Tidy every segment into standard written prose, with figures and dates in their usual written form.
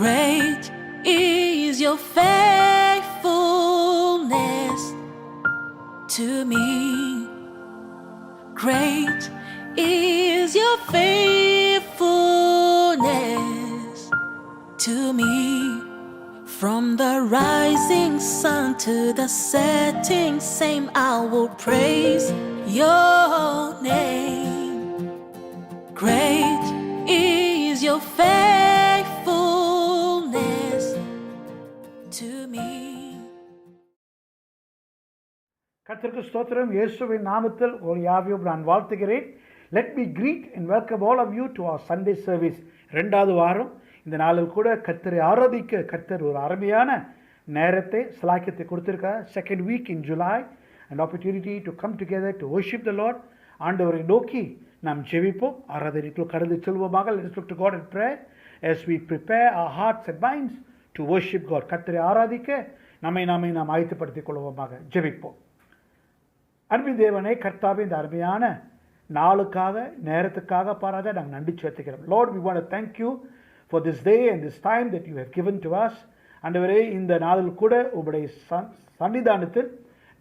Great is your faithfulness to me. Great is your faithfulness to me. From the rising sun to the setting same, I will praise your name. Great is your faithfulness to me. கர்த்தருக்கு ஸ்தோத்திரம். இயேசுவின் நாமத்தில் ஒரு யாவையும் நான் வாழ்த்துகிறேன். Let me greet and welcome all of you to our Sunday service. 2வது வாரம் இந்த நாளில் கூட கர்த்தரை ஆராதிக்க கர்த்தர் ஒரு அருமையான நேரத்தை சலாக்கியத்தை கொடுத்திருக்கார். 2nd week in July, an opportunity to come together to worship the Lord. ஆண்டவரை நோக்கி நாம் ஜெபிப்போம், ஆராதனைக்குள் கடந்து செல்வோமாக. Let us look to God in prayer as we prepare our hearts and minds to worship God. கர்த்தரை ஆராதிக்க நாம் ஆயத்தப்படுத்திக் கொள்வோமாக. ஜெபிப்போம். அன்பின் தேவனே, கர்த்தாவே, இந்த அருமையான நாளுக்காக நேரத்துக்காக பாராத நாங்கள் நன்றி செலுத்துகிறோம். Lord, we want to thank you for this day and this time that you have given to us. ஆண்டவரே, இந்த நாளில் கூட உங்களுடைய சன்னிதானத்தில்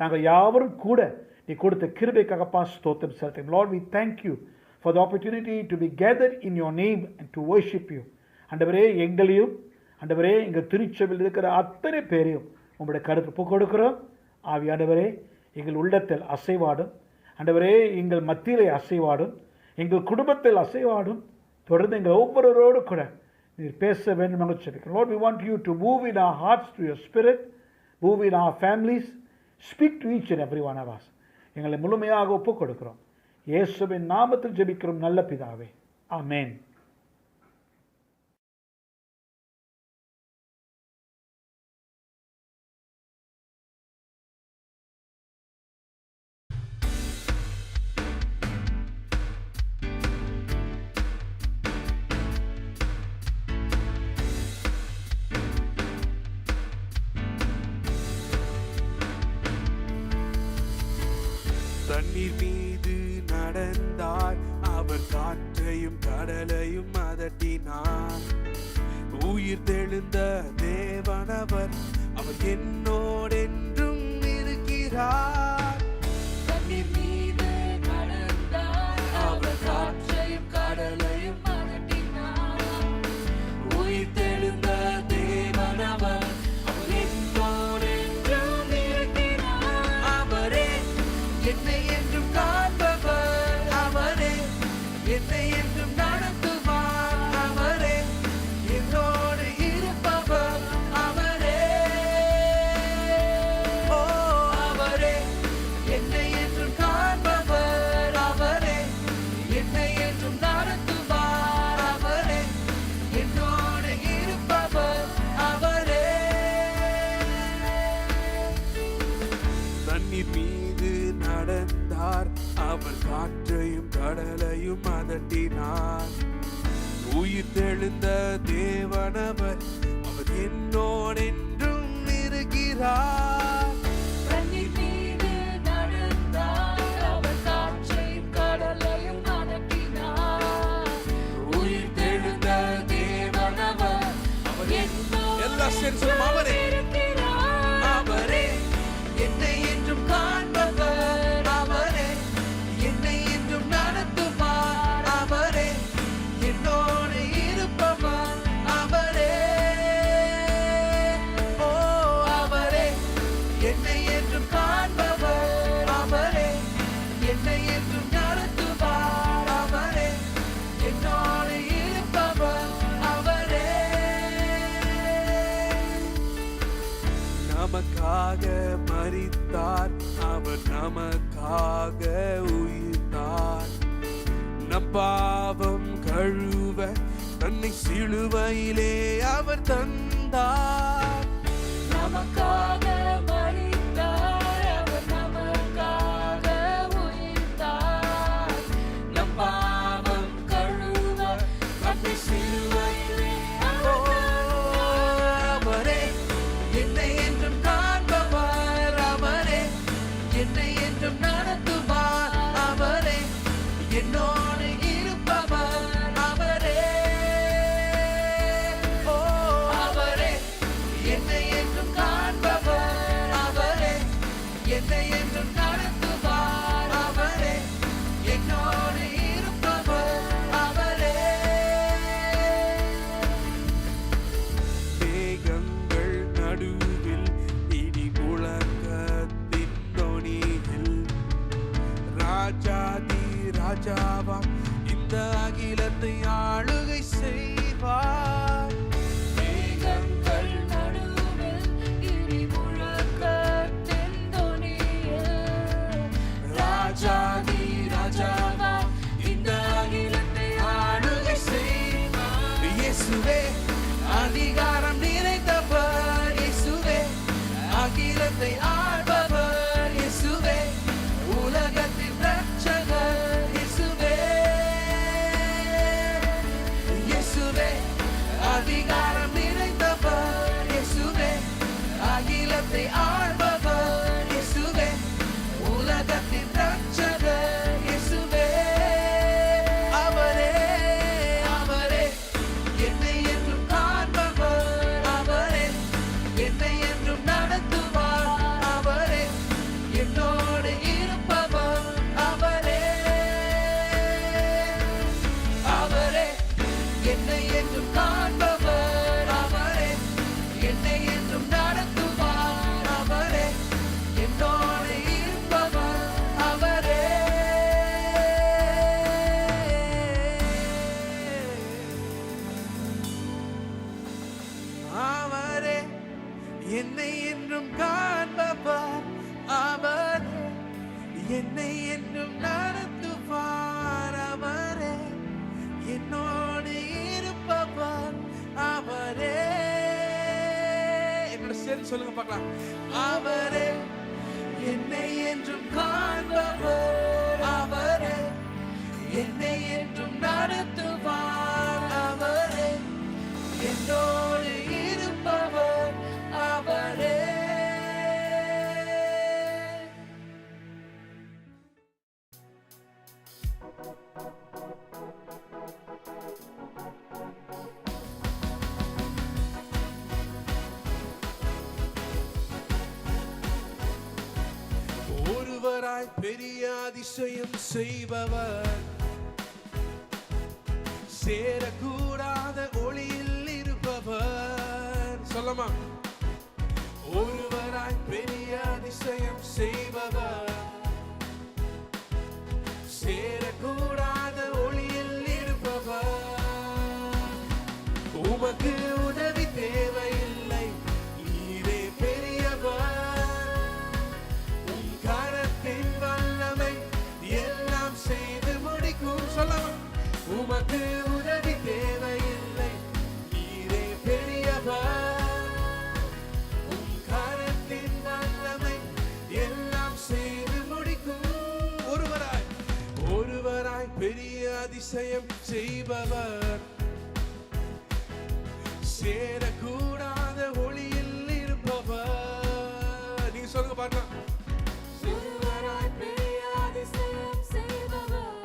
நாங்கள் யாவரும் கூட நீ கொடுத்த கிருபைக்காகப்பா ஸ்தோத்திரம் செலுத்துகிறோம். Lord, we thank you for the opportunity to be gathered in your name and to worship you. ஆண்டவரே, எங்களையும் ஆண்டவரே எங்கள் திருச்சபையில் இருக்கிற அத்தனை பேரையும் உங்களுடைய கருத்து ஒப்புக் கொடுக்கிறோம். ஆவியானவரே, எங்கள் உள்ளத்தில் அசைவாடும், ஆண்டவரே எங்கள் மத்தியிலே அசைவாடும், எங்கள் குடும்பத்தில் அசைவாடும், தொடர்ந்து எங்கள் ஒவ்வொருவரோடு கூட நீர் பேச வேண்டும் என்று சொல்லிக்கிறோம். Lord, we want you to move in our hearts through your spirit, move in our families, speak to each and every one of us. எங்களை முழுமையாக ஒப்புக் கொடுக்கிறோம். இயேசுவின் நாமத்தில் ஜெபிக்கிறோம் நல்ல பிதாவே, ஆமென். தண்ணீர் மீது நடந்தார், அவர் காற்றையும் கடலையும் அதட்டினார். உயிர் தெழுந்த தேவனவர், அவர் என்னோடென்றும் இருக்கிறார். தண்ணீர் மீது நடந்தார், அவர் காற்றையும் கடலையும் அதட்டினார். உயிர் தெழுந்த தேவனவர், அவர் என்னோடென்றும் இருக்கிறார். அவரே என்னை என்றும் காண்பவர், அவரே என்னை என்றும் நடத்துவார். அவரே என்னோடு இருப்பவர், அவரே ஓ அவரே என்னை என்றும் காண்பவர், அவரே என்னை என்றும் நடத்துவார். அவரே என்னோடு இருப்பவர், அவரே. தண்ணீர் மீது நடந்தார், அவர் காற்றையும் கடலையும் அதட்டினார். உயிர் தெழுந்த தேவனவர், அவர் என்னோடென்றும் இருக்கிறார். தண்ணீர் மீது நடந்தார், அவர் காற்றையும் கடலையும் அதட்டினார். உயிர் தெழுந்த தேவனவர், அவர் என்னோடு அவரே அவரே என்னை என்றும் காண்பவர், அவரே என்னை என்றும் நடத்துவார். அவரே என்னோடு இருப்பவர், அவரே ஓ அவரே என்னை என்றும் காண்பவர், அவரே என்னை என்றும் நடத்துவார். அவரே என்னோடு இருப்பவர், அவரே. நமக்காக மரித்தார், அவர் நமக்காக உயிர்த்தார். நம் பாவம் கழுவ தன்னை சிலுவையிலே அவர் தந்தார். நமக்காக மரித்தார், அவர் நமக்காக உயிர்த்தார். நம் பாவம் கழுவ தன்னை சிலுவையிலே அவரே என்னை என்றும் காண்பவர், அவரே என்னை என்றும் நடத்துவார். அவரே என்னோடு இருப்பவர், அவரே ஓ என்னை என்றும் காண்பவர் அவரே, என்னை என்றும் நடத்துவார் அவரே, என்னோடு இருப்பவர் அவரே. என்னோட சேர்ந்து சொல்லுங்க பார்க்கலாம். அவரே, என்னை என்றும் காண்பவர் அவரே, என்னை என்றும் நடத்துவார் அவரே, என்னோடு இருப்பவர் அவரே. ஒருவராய் பெரிய அதிசயம் செய்பவர், சேரக்கூடாத ஒளியில் இருப்பவர். சொல்லமா? ஒருவராய் பெரிய அதிசயம் செய்பவர், சேரக்கூடாத ஒளியில் இருப்பவர். உமக்கு உதவி தேவையில்லை, நீரே பெரியவர். உம் கரத்தின் வல்லமை எல்லாம் செய்து முடிக்கும். சொல்லமா? உமக்கு உதவி தேவையில்லை, நீரே பெரியவர். உம் கரத்தின் வல்லமை எல்லாம் செய்து முடிக்கும். ஒருவராய் பெரிய அதிசயம் செய்பவர், சேரக்கூடாத ஒளியில் இருப்பவர். நீங்க சொல்லுங்க பாருங்க. ஒருவராய் பெரிய அதிசயம் செய்பவர்,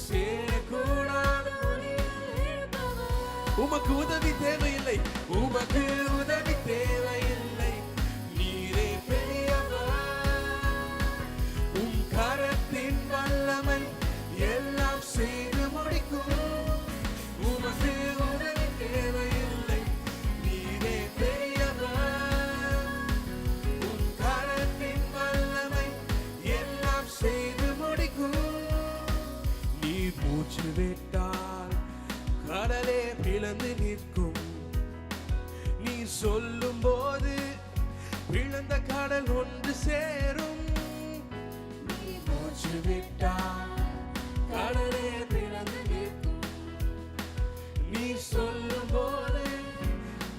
சேரக்கூடாத ஒளியில் இருப்பவர். உமக்கு உதவி தேவையில்லை, உமக்கு உதவி தேவையில்லை, நீரே பெரியவர். உம் கரத்தின் வல்லமை எல்லாம் செய்து முடிக்கும். உமக்கு உதவி தேவையில்லை, நீரே பெரியவர். உம் கரத்தின் வல்லமை எல்லாம் செய்து முடிக்கும். நீர் மூச்சு விட்டால் கடலே பிளந்து நிற்கும். நீ சொல்லும் போது பிளந்த கடல் ஒன்று சேரும். நீ மூச்சு விட்டால் கடலே பிளந்து நிற்கும். நீ சொல்லும் போது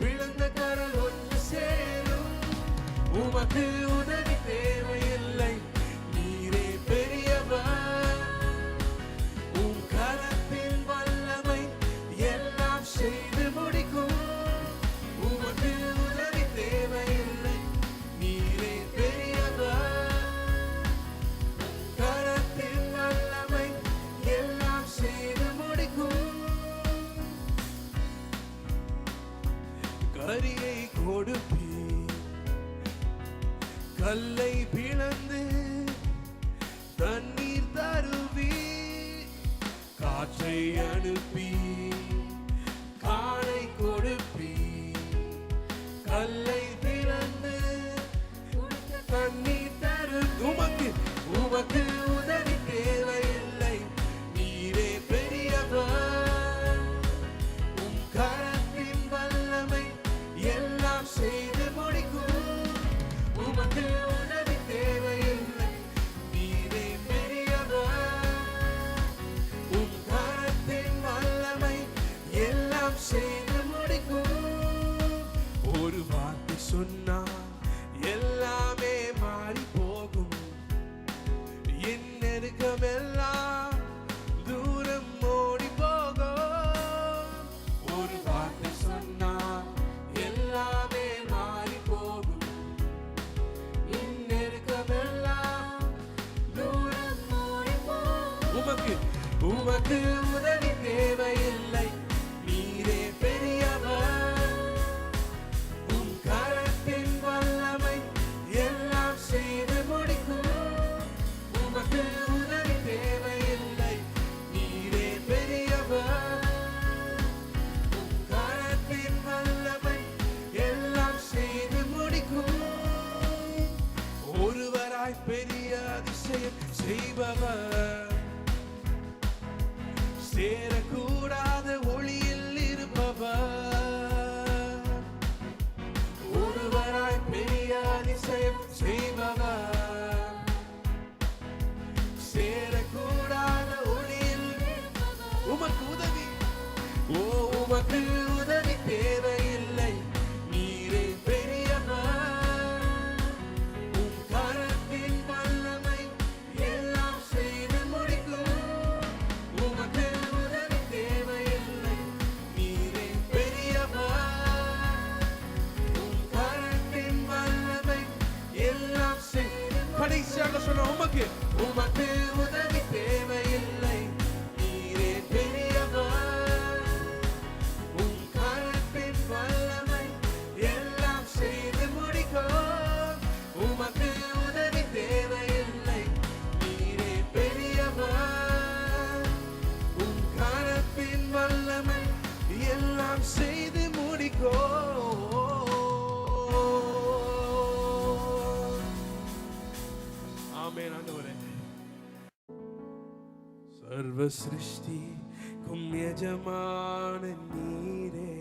பிளந்த கடல் ஒன்று சேரும். உமக்கு உதவி தேவையில்லை, நீரே பெரியவர். உம் கரத்தின் வல்லமை எல்லாம் செய்து முடிக்கும். உமக்கு உதவி தேவையில்லை, நீரே பெரியவர். கரத்தின் வல்லமை எல்லாம் செய்து முடிக்கும். கரியை கொடுப்பி, கல்லை பிளந்து தண்ணீர் தருவி, காற்றை அனுப்பி காலை கொடுப்பி, கல்லை பிளந்து தண்ணீர் தரு. உமக்கு உதவி தேவையில்லை, நீரே பெரியவர். உம் கரத்தின் வல்லமை எல்லாம் செய்து முடிக்கும். உமக்கு உதவி தேவையில்லை, நீரே பெரியவர். உம் கரத்தின் வல்லமை எல்லாம் செய்து முடிக்கும். ஒரு வார்த்தை சொன்னால் எல்லாமே மாறி போகும். என் நெருக்கமெல்லாம் தூரம் ஓடி போகும். ஒரு வார்த்தை சொன்னால் எல்லாமே மாறி போகும். என் நெருக்கமெல்லாம் தூரம் ஓடி போகும். உமக்கு உதவி தேவையில்லை, நீரே பெரியவர். உம் கரத்தின் வல்லமை எல்லாம் செய்து முடிக்கும். உமக்கு உதவி தேவையில்லை, நீரே பெரியவர். உம் கரத்தின் வல்லமை எல்லாம் செய்து முடிக்கும். ஒருவராய் பெரிய அதிசயம் செய்பவர், எல்லாம் செய்து முடிக்கோ. ஆமென் ஆண்டவரே. சர்வ சிருஷ்டிக்கும் எஜமான நீரே,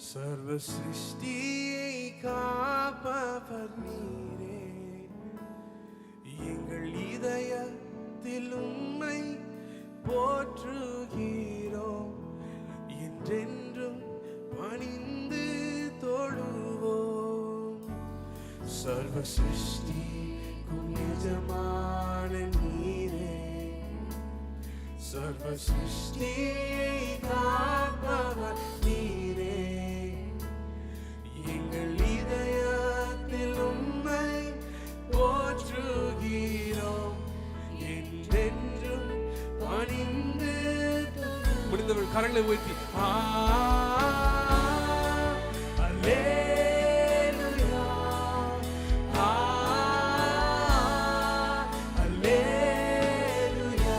சர்வ சிருஷ்டியை காப்பவர் நீரே. எங்கள் இதயத்தில் உம்மை போற்றுகிறோம், என்றென்றும் பணிந்து தொழுவோம். சர்வ சிருஷ்டிக்கும் எஜமான நீரே, சர்வ சிருஷ்டியை காப்பவர் நீரே. எங்கள் இதயத்தில் உம்மை போற்றுகிறோம், என்றென்றும் பணிந்து. முடிந்தவர்கள் கரங்களை உயர்த்தி அல்லேலூயா, அல்லேலூயா,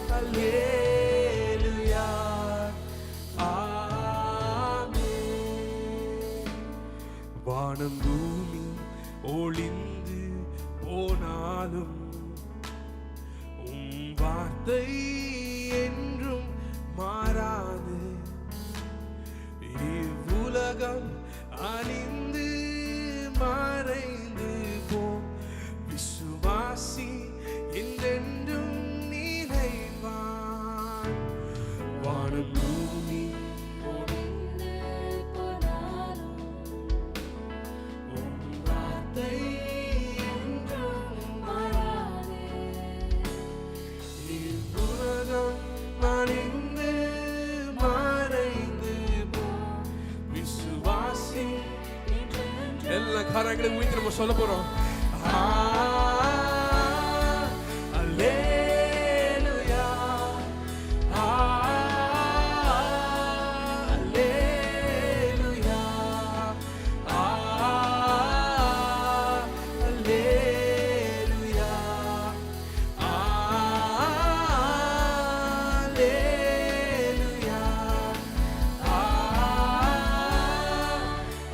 அல்லேலூயா, வானம் பூமி ஒளிந்து போனாலும் உம் வார்த்தை என்றும் மாறாது. இவ்வுலகம் அழிந்து மறைந்து போம், விசுவாசி என்றென்றும் நிலைவான். வானம் பூமி ஒளிந்து போனாலும் உம் வார்த்தை என்றும் மாறாதே. இவ்வுலகம் அழிந்து மறைந்து போம், விசுவாசி. எல்லா கரங்களை உயர்த்தி நம்ம சொல்ல போறோம். அல்லேலூயா, அல்லேலூயா, அல்லேலூயா, அல்லேலூயா,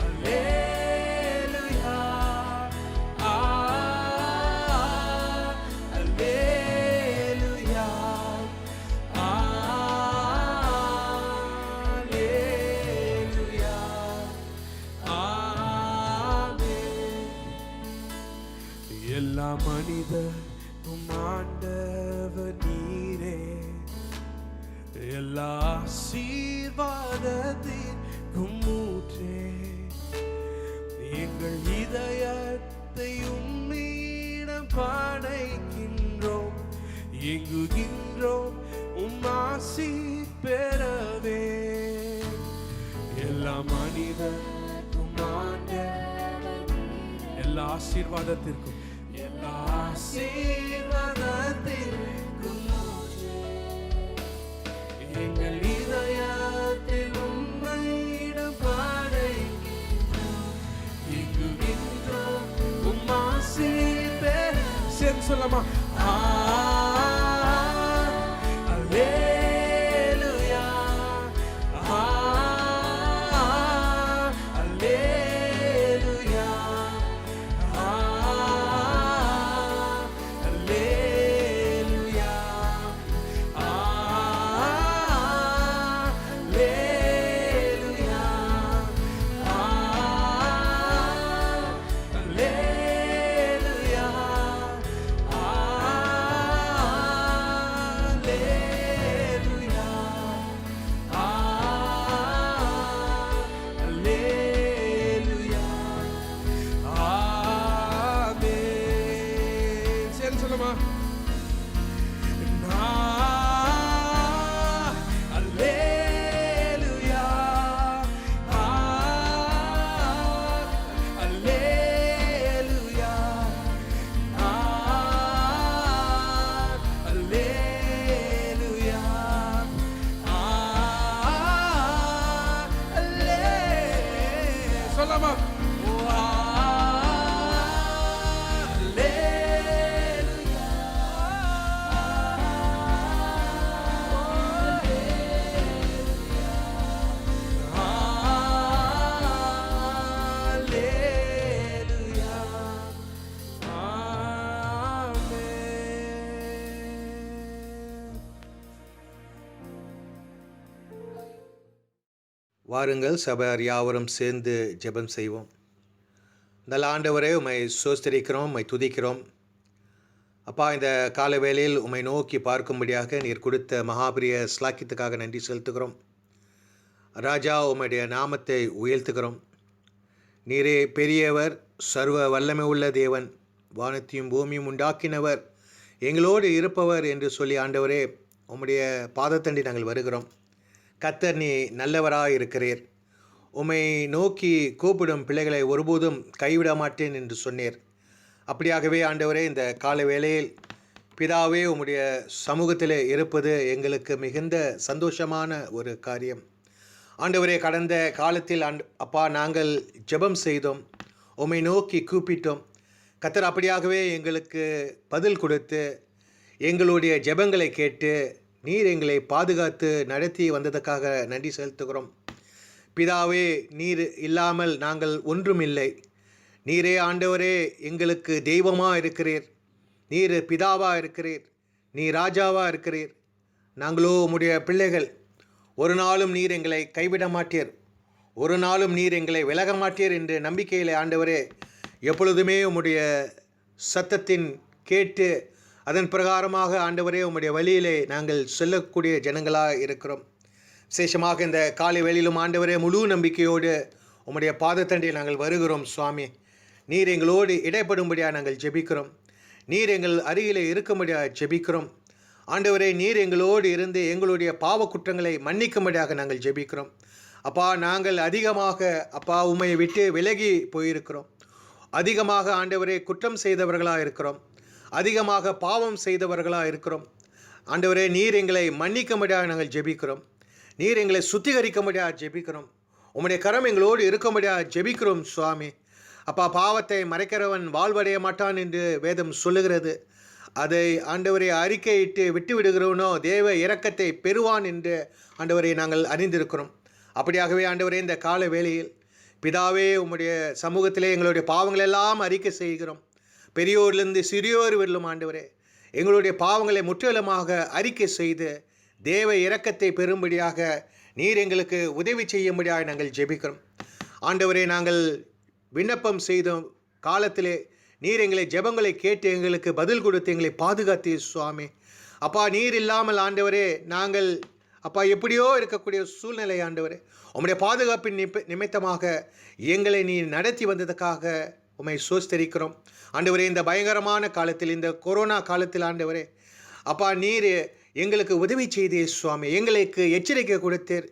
அல்லேலூயா, அல்லேலூயா, அல்லேலூயா, ஆமென். எல்லா மனிதரும் ஆண்டவர் நீரே, எல்லா ஆசீர்வாதத்திற்கும் ஊற்றே. எங்கள் இதயத்தை உம்மிடம் படைக்கின்றோம், எங்குகின்றோம் உம் ஆசி பெறவே. எல்லா மனிதரும் ஆண்டவர், எல்லா ஆசீர்வாதத்திற்கும், எல்லா ஆசீர்வாதத்திற்கும் எங்கள் இதயத்தில் உம்மிடம் படைக்கின்றோம், எங்குகின்றோம் உம் ஆசி பெற. சேர்ந்து சொல்லமா? அல்லேலூயா, அல்லேலூயா, அல்லேலூயா, அல்லேலூயா, அல்லேலூயா, வாருங்கள் சபையார் யாவரும் சேர்ந்து ஜெபம் செய்வோம். நல்ல ஆண்டவரே, உம்மை சோஸ்தரிக்கிறோம், உம்மை துதிக்கிறோம். அப்பா, இந்த கால வேளையில் உம்மை நோக்கி பார்க்கும்படியாக நீர் கொடுத்த மகாபிரிய ஸ்லாக்கியத்துக்காக நன்றி செலுத்துகிறோம். ராஜா, உம்முடைய நாமத்தை உயர்த்துகிறோம். நீரே பெரியவர், சர்வ வல்லமை உள்ள தேவன், வானத்தையும் பூமியும் உண்டாக்கினவர், எங்களோடு இருப்பவர் என்று சொல்லி ஆண்டவரே உம்முடைய பாதத்தண்டி நாங்கள் வருகிறோம். கர்த்தர், நீ நல்லவராக இருக்கிறீர். உம்மை நோக்கி கூப்பிடும் பிள்ளைகளை ஒருபோதும் கைவிட மாட்டேன் என்று சொன்னீர். அப்படியாகவே ஆண்டவரே, இந்த கால வேளையில் பிதாவே உம்முடைய சமூகத்தில் இருப்பது எங்களுக்கு மிகுந்த சந்தோஷமான ஒரு காரியம். ஆண்டவரே, கடந்த காலத்தில் அப்பா நாங்கள் ஜெபம் செய்தோம், உம்மை நோக்கி கூப்பிட்டோம். கர்த்தர் அப்படியாகவே எங்களுக்கு பதில் கொடுத்து எங்களுடைய ஜெபங்களை கேட்டு நீர் எங்களை பாதுகாத்து நடத்தி வந்ததுக்காக நன்றி செலுத்துகிறோம். பிதாவே, நீர் இல்லாமல் நாங்கள் ஒன்றும் இல்லை. நீரே ஆண்டவரே எங்களுக்கு தெய்வமாக இருக்கிறீர். நீர் பிதாவாக இருக்கிறீர். நீ ராஜாவாக இருக்கிறீர். நாங்களோ உம்முடைய பிள்ளைகள். ஒரு நாளும் நீர் எங்களை கைவிட மாட்டீர், ஒரு நாளும் நீர் எங்களை விலக மாட்டீர் என்ற நம்பிக்கையில் ஆண்டவரே எப்பொழுதுமே உம்முடைய சத்தத்தின் கேட்டு அதன் பிரகாரமாக ஆண்டவரே உம்முடைய வழியிலே நாங்கள் செல்லக்கூடிய ஜனங்களாக இருக்கிறோம். விசேஷமாக இந்த காலை வேளையிலும் ஆண்டவரே முழு நம்பிக்கையோடு உம்முடைய பாதத்தண்டில் நாங்கள் வருகிறோம். சுவாமி, நீர் எங்களோடு இடைப்படும்படியாக நாங்கள் ஜெபிக்கிறோம். நீர் எங்கள் அருகிலே இருக்கும்படியாக ஜெபிக்கிறோம். ஆண்டவரே, நீர் எங்களோடு இருந்து எங்களுடைய பாவ குற்றங்களை மன்னிக்கும்படியாக நாங்கள் ஜெபிக்கிறோம். அப்பா, நாங்கள் அதிகமாக அப்பா உம்மை விட்டு விலகி போயிருக்கிறோம். அதிகமாக ஆண்டவரே குற்றம் செய்தவர்களாக இருக்கிறோம். அதிகமாக பாவம் செய்தவர்களாக இருக்கிறோம். ஆண்டவரே, நீர் எங்களை மன்னிக்கும்படியாக நாங்கள் ஜெபிக்கிறோம். நீர் எங்களை சுத்திகரிக்கும்படியாக ஜெபிக்கிறோம். உம்முடைய கரம் எங்களோடு இருக்கும்படியாக ஜெபிக்கிறோம். சுவாமி, அப்பா, பாவத்தை மறைக்கிறவன் வாழ்வடைய மாட்டான் என்று வேதம் சொல்லுகிறது. அதை ஆண்டவரை அறிக்கையிட்டு விட்டு விடுகிறவனோ தேவ இரக்கத்தை பெறுவான் என்று ஆண்டவரை நாங்கள் அறிந்திருக்கிறோம். அப்படியாகவே ஆண்டவரே, இந்த கால வேளையில் பிதாவே உம்முடைய சமூகத்திலே எங்களுடைய பாவங்களெல்லாம் அறிக்கை செய்கிறோம். பெரியோரிலிருந்து சிறியோர் வரலும் ஆண்டவரே எங்களுடைய பாவங்களை முற்றிலுமாக அறிக்கை செய்து தேவ இரக்கத்தை பெறும்படியாக நீர் எங்களுக்கு உதவி செய்யும்படியாக நாங்கள் ஜெபிக்கிறோம். ஆண்டவரே, நாங்கள் விண்ணப்பம் செய்த காலத்திலே நீர் எங்களை ஜெபங்களை கேட்டு எங்களுக்கு பதில் கொடுத்து எங்களை பாதுகாத்தீர். சுவாமி, அப்பா, நீர் இல்லாமல் ஆண்டவரே நாங்கள் அப்பா எப்படியோ இருக்கக்கூடிய சூழ்நிலை ஆண்டவரே உம்முடைய பாதுகாப்பின் நிமித்தமாக எங்களை நீர் நடத்தி வந்ததுக்காக உம்மை சோஸ்தரிக்கிறோம். ஆண்டவரே, இந்த பயங்கரமான காலத்தில், இந்த கொரோனா காலத்தில் ஆண்டவரே அப்பா நீர் எங்களுக்கு உதவி செய்தீர். சுவாமி, எங்களுக்கு எச்சரிக்கை கொடுத்தீர்.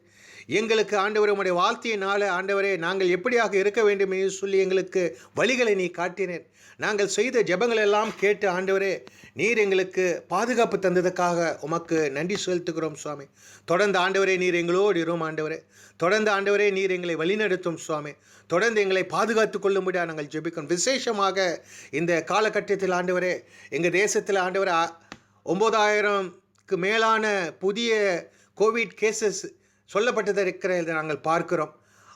எங்களுக்கு ஆண்டவரே உம்முடைய வார்த்தையினால் ஆண்டவரே நாங்கள் எப்படியாக இருக்க வேண்டும் என்று சொல்லி எங்களுக்கு வழிகளை நீ காட்டினீர். நாங்கள் செய்த ஜெபங்கள் எல்லாம் கேட்டு ஆண்டவரே நீர் எங்களுக்கு பாதுகாப்பு தந்ததுக்காக உமக்கு நன்றி செலுத்துகிறோம். சுவாமி, தொடர்ந்து ஆண்டவரே நீர் எங்களோடு இரும். ஆண்டவரே, தொடர்ந்து ஆண்டவரே நீர் எங்களை வழிநடத்தும். சுவாமி, தொடர்ந்து எங்களை பாதுகாத்து கொள்ளும்படியாக நாங்கள் ஜெபிக்கிறோம். விசேஷமாக இந்த காலகட்டத்தில் ஆண்டவரே எங்கள் தேசத்தில் ஆண்டவரே 9,000க்கு மேலான புதிய கோவிட் கேசஸ் சொல்லப்பட்டது இருக்கிறத நாங்கள் பார்க்கிறோம்.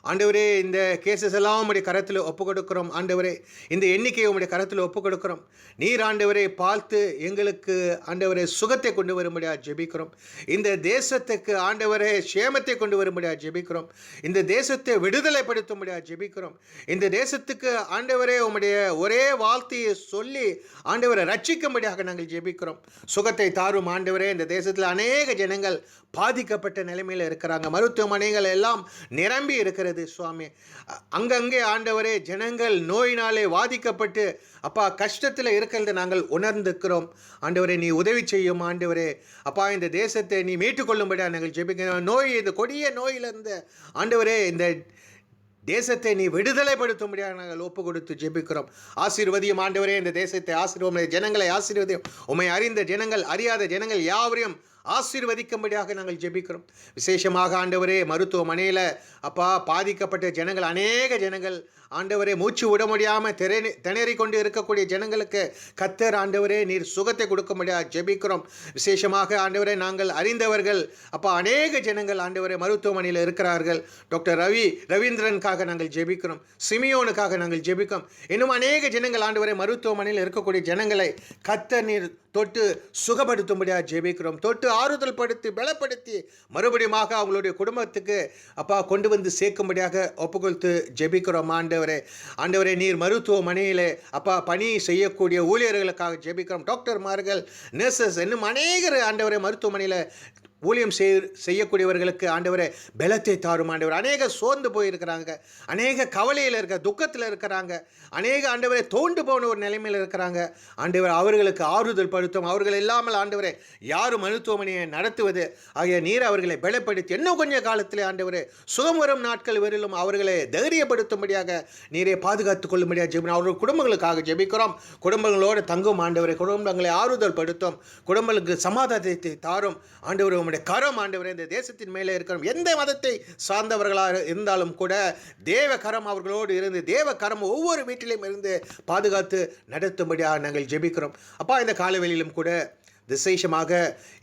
ஆண்டவரே, இந்த கேசஸ் எல்லாம் உம்முடைய கரத்தில் ஒப்பு கொடுக்கிறோம். ஆண்டவரே, இந்த எண்ணிக்கையை உம்முடைய கரத்தில் ஒப்பு கொடுக்கிறோம். நீர் ஆண்டவரை பார்த்து எங்களுக்கு ஆண்டவரே சுகத்தை கொண்டு வரும்படியாக ஜெபிக்கிறோம். இந்த தேசத்துக்கு ஆண்டவரே சேமத்தை கொண்டு வரும்படியாக ஜெபிக்கிறோம். இந்த தேசத்தை விடுதலைப்படுத்தும்படியாக ஜெபிக்கிறோம். இந்த தேசத்துக்கு ஆண்டவரே உம்முடைய ஒரே வார்த்தையை சொல்லி ஆண்டவரை ரட்சிக்கும்படியாக நாங்கள் ஜெபிக்கிறோம். சுகத்தை தாரும் ஆண்டவரே. இந்த தேசத்தில் அநேக ஜனங்கள் பாதிக்கப்பட்ட நிலைமையில் இருக்கிறாங்க. மருத்துவமனைகள் எல்லாம் நிரம்பி இருக்கிறது. சுவாமி, அங்கங்கே ஆண்டவரே ஜனங்கள் நோயினாலே பாதிக்கப்பட்டு அப்பா கஷ்டத்தில் இருக்கிறத நாங்கள் உணர்ந்திருக்கிறோம். ஆண்டவரே, நீ உதவி செய்யும். ஆண்டவரே அப்பா, இந்த தேசத்தை நீ மீட்டுக்கொள்ளும்படியாக நாங்கள் ஜெபிக்கிறோம். நோய், இந்த கொடிய நோயிலிருந்து ஆண்டவரே இந்த தேசத்தை நீ விடுதலைப்படுத்தும்படியாக நாங்கள் ஒப்பு கொடுத்து ஜெபிக்கிறோம். ஆசீர்வதியும் ஆண்டவரே, இந்த தேசத்தை ஆசீர்வதியும், ஜனங்களை ஆசீர்வதியும். உம்மை அறிந்த ஜனங்கள் அறியாத ஜனங்கள் யாவரையும் ஆசீர்வதிக்கும்படியாக நாங்கள் ஜெபிக்கிறோம். விசேஷமாக ஆண்டவரே மருத்துவமனையில் அப்பா பாதிக்கப்பட்ட ஜனங்கள், அநேக ஜனங்கள் ஆண்டவரே மூச்சு விட முடியாமல் திணறி கொண்டு இருக்கக்கூடிய ஜனங்களுக்கு கர்த்தர் ஆண்டவரே நீர் சுகத்தை கொடுக்கும்படியாக ஜெபிக்கிறோம். விசேஷமாக ஆண்டவரே நாங்கள் அறிந்தவர்கள் அப்பா அநேக ஜனங்கள் ஆண்டவரே மருத்துவமனையில் இருக்கிறார்கள். டாக்டர் ரவீந்திரனுக்காக நாங்கள் ஜெபிக்கிறோம். சிமியோனுக்காக நாங்கள் ஜெபிக்கிறோம். இன்னும் அநேக ஜனங்கள் ஆண்டவரே மருத்துவமனையில் இருக்கக்கூடிய ஜனங்களை கர்த்தர் நீர் தொட்டு சுகப்படுத்தும்படியாக ஜெபிக்கிறோம். தொட்டு ஆறுதல் படுத்தி பலப்படுத்தி மறுபடியும் அவங்களுடைய குடும்பத்துக்கு அப்பா கொண்டு வந்து சேர்க்கும்படியாக ஒப்புக்கொடுத்து ஜெபிக்கிறோம். ஆண்டவரே நீர் மருத்துவமனையில் அப்பா பணி செய்யக்கூடிய ஊழியர்களுக்காக ஜெபிக்கிறோம். டாக்டர்மார்கள், நர்சஸ் இன்னும் அநேகர் ஆண்டவரே மருத்துவமனையில் ஊழியம் செய்யக்கூடியவர்களுக்கு ஆண்டவரே பலத்தை தாரும். ஆண்டவர் அநேக சோர்ந்து போயிருக்கிறாங்க, அநேக கவலையில் இருக்க, துக்கத்தில் இருக்கிறாங்க, அநேக ஆண்டவரை தோண்டு போன ஒரு நிலைமையில் இருக்கிறாங்க. ஆண்டவர் அவர்களுக்கு ஆறுதல் படுத்தும். அவர்கள் இல்லாமல் ஆண்டவரே யாரும் மருத்துவமனையை நடத்துவது ஆகிய நீர் அவர்களை பலப்படுத்தி இன்னும் கொஞ்ச காலத்தில் ஆண்டவரே சுகம் வரும் நாட்கள் வரையிலும் அவர்களை தைரியப்படுத்தும்படியாக நீரை பாதுகாத்துக் கொள்ளும்படியாக ஜெபிக்கிறோம். அவர்கள் குடும்பங்களுக்காக ஜெபிக்கிறோம். குடும்பங்களோடு தங்கும் ஆண்டவரை, குடும்பங்களை ஆறுதல் படுத்தும், குடும்பங்களுக்கு சமாதானத்தை தாரும். ஆண்டவர் உம்முடைய கரம் ஆண்டவரே இந்த தேசத்தின் மேலே இருக்கிறோம். எந்த மதத்தை சார்ந்தவர்களாக இருந்தாலும் கூட தேவ கரம் அவர்களோடு இருந்து, தேவ கரம் ஒவ்வொரு வீட்டிலும் இருந்து பாதுகாத்து நடத்தும்படியாக நாங்கள் ஜெபிக்கிறோம். அப்பா இந்த காலவெளியிலும் கூட விசேஷமாக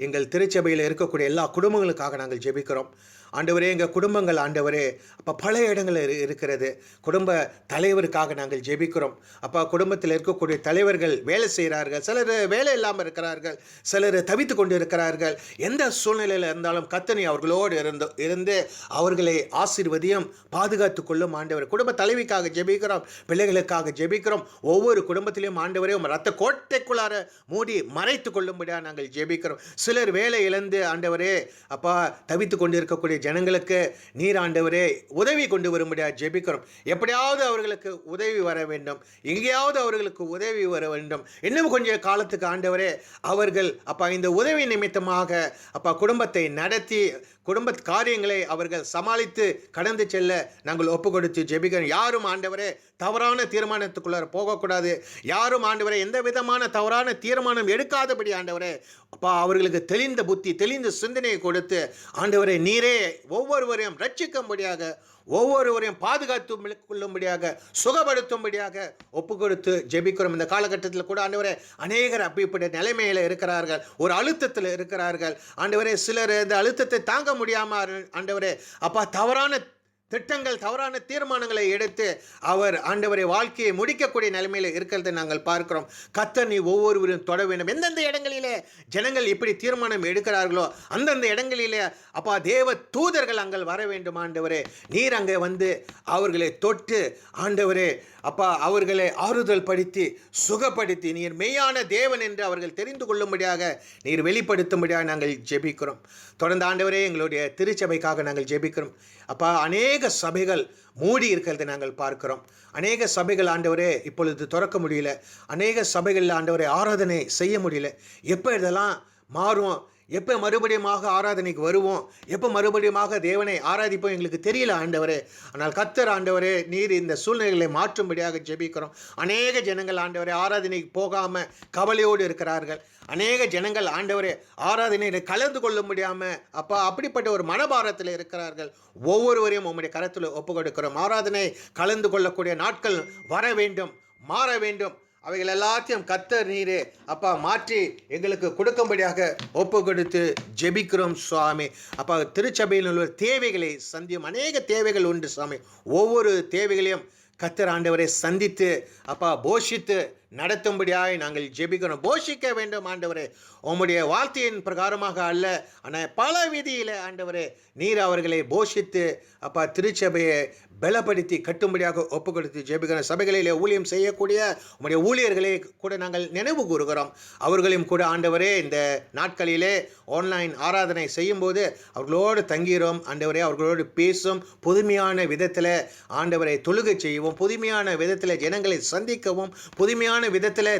எங்கள் திருச்சபையில் இருக்கக்கூடிய எல்லா குடும்பங்களுக்காக நாங்கள் ஜெபிக்கிறோம். ஆண்டவரே எங்கள் குடும்பங்கள் ஆண்டவரே அப்போ பல இடங்களில் இருக்கிறது. குடும்ப தலைவருக்காக நாங்கள் ஜெபிக்கிறோம். அப்போ குடும்பத்தில் இருக்கக்கூடிய தலைவர்கள் வேலை செய்கிறார்கள், சிலர் வேலை இல்லாமல் இருக்கிறார்கள், சிலர் தவித்து கொண்டு இருக்கிறார்கள். எந்த சூழ்நிலையில் இருந்தாலும் கர்த்தர் அவர்களோடு இருந்து அவர்களை ஆசீர்வதியும் பாதுகாத்து கொள்ளும். ஆண்டவர் குடும்ப தலைவிக்காக ஜெபிக்கிறோம், பிள்ளைகளுக்காக ஜெபிக்கிறோம். ஒவ்வொரு குடும்பத்திலையும் ஆண்டவரே ரத்த கோட்டைக்குள்ளார மூடி மறைத்து கொள்ளும்படியாக நாங்கள் ஜெபிக்கிறோம். சிலர் வேலை இழந்து ஆண்டவரே அப்பா தவித்து கொண்டு இருக்கக்கூடிய ஜனங்களுக்கு நீர் ஆண்டவரே உதவி கொண்டு வரும்படியாக ஜெபிக்கிறோம். எப்படியாவது அவர்களுக்கு உதவி வர வேண்டும், எங்கேயாவது அவர்களுக்கு உதவி வர வேண்டும். இன்னும் கொஞ்சம் காலத்துக்கு ஆண்டவரே அவர்கள் அப்பா இந்த உதவி நிமித்தமாக அப்பா குடும்பத்தை நடத்தி குடும்ப காரியங்களை அவர்கள் சமாளித்து கடந்து செல்ல நாங்கள் ஒப்பு கொடுத்து ஜெபிக்கிறோம். யாரும் ஆண்டவரே தவறான தீர்மானத்துக்குள்ளார போகக்கூடாது. யாரும் ஆண்டவரே எந்த விதமான தவறான தீர்மானம் எடுக்காதபடி ஆண்டவரே அப்பா அவர்களுக்கு தெளிந்த புத்தி, தெளிந்த சிந்தனையை கொடுத்து ஆண்டவரே நீரே ஒவ்வொருவரையும் ரட்சிக்கும்படியாக, ஒவ்வொருவரையும் பாதுகாத்து கொள்ளும்படியாக, சுகப்படுத்தும்படியாக ஒப்பு கொடுத்து ஜெபிக்கிறோம். இந்த காலகட்டத்தில் கூட ஆண்டவரே அநேகர் அப்படிப்பட்ட நிலைமையில் இருக்கிறார்கள், ஒரு அழுத்தத்தில் இருக்கிறார்கள். ஆண்டவரே சிலர் இந்த அழுத்தத்தை தாங்க முடியாமல் ஆண்டவரே அப்பா தவறான திட்டங்கள், தவறான தீர்மானங்களை எடுத்து அவர் ஆண்டவரை வாழ்க்கையை முடிக்கக்கூடிய நிலைமையில் இருக்கிறதை நாங்கள் பார்க்கிறோம். கர்த்தர் நீ ஒவ்வொருவரும் தொட வேண்டும். எந்தெந்த இடங்களிலே ஜனங்கள் இப்படி தீர்மானம் எடுக்கிறார்களோ அந்தந்த இடங்களிலே அப்பா தேவ தூதர்கள் அங்கே வர வேண்டும். ஆண்டவரே நீர் அங்கே வந்து அவர்களை தொட்டு ஆண்டவரே அப்பா அவர்களை ஆறுதல் படுத்தி சுகப்படுத்தி நீர் மெய்யான தேவன் என்று அவர்கள் தெரிந்து கொள்ளும்படியாக நீர் வெளிப்படுத்தும்படியாக நாங்கள் ஜெபிக்கிறோம். தொடர்ந்து ஆண்டவரே எங்களுடைய திருச்சபைக்காக நாங்கள் ஜெபிக்கிறோம். அப்பா அநேக சபைகள் மூடி இருக்கிறதை நாங்கள் பார்க்கிறோம். அநேக சபைகள் ஆண்டவரே இப்பொழுது திறக்க முடியல. அநேக சபைகளில் ஆண்டவரே ஆராதனை செய்ய முடியல. எப்போ இதெல்லாம் மாறும், எப்போ மறுபடியும் ஆராதனைக்கு வருவோம், எப்போ மறுபடியும் தேவனை ஆராதிப்போம் எங்களுக்கு தெரியல ஆண்டவரே. ஆனால் கர்த்தர் ஆண்டவரே நீர் இந்த சூழ்நிலைகளை மாற்றும்படியாக ஜெபிக்கிறோம். அநேக ஜனங்கள் ஆண்டவரே ஆராதனைக்கு போகாமல் கவலையோடு இருக்கிறார்கள். அநேக ஜனங்கள் ஆண்டவரே ஆராதனையில் கலந்து கொள்ள முடியாமல் அப்பா அப்படிப்பட்ட ஒரு மனபாரத்தில் இருக்கிறார்கள். ஒவ்வொருவரையும் உம்முடைய கரத்தில் ஒப்பு கொடுக்கிறோம். ஆராதனை கலந்து கொள்ளக்கூடிய நாட்கள் வர வேண்டும், மாற வேண்டும். அவைகள் எல்லாத்தையும் கர்த்தர் நீரே அப்பா மாற்றி எங்களுக்கு கொடுக்கும்படியாக ஒப்பு கொடுத்து ஜெபிக்கிறோம் சுவாமி. அப்பா திருச்சபையில் உள்ள தேவைகளை சந்தியும். அநேக தேவைகள் உண்டு சுவாமி. ஒவ்வொரு தேவைகளையும் கர்த்தர் ஆண்டவரை சந்தித்து அப்பா போஷித்து நடத்தும்படியாக நாங்கள் ஜெபிக்கிறோம். போஷிக்க வேண்டும் ஆண்டவரே, உம்முடைய வார்த்தையின் பிரகாரமாக அல்ல, ஆனால் பல விதியில் ஆண்டவரே நீர் அவர்களை போஷித்து அப்பா திருச்சபையை பலப்படுத்தி கட்டும்படியாக ஒப்பு கொடுத்து ஜெபிக்கிறோம். சபைகளிலே ஊழியம் செய்யக்கூடிய உம்முடைய ஊழியர்களை கூட நாங்கள் நினைவு கூறுகிறோம். அவர்களையும் கூட ஆண்டவரே இந்த நாட்களிலே ஆன்லைன் ஆராதனை செய்யும்போது அவர்களோடு தங்குகிறோம் ஆண்டவரே. அவர்களோடு பேசும் புதுமையான விதத்தில் ஆண்டவரை தொழுகை செய்யவும், புதுமையான விதத்தில் ஜனங்களை சந்திக்கவும், புதுமையான விதத்தில்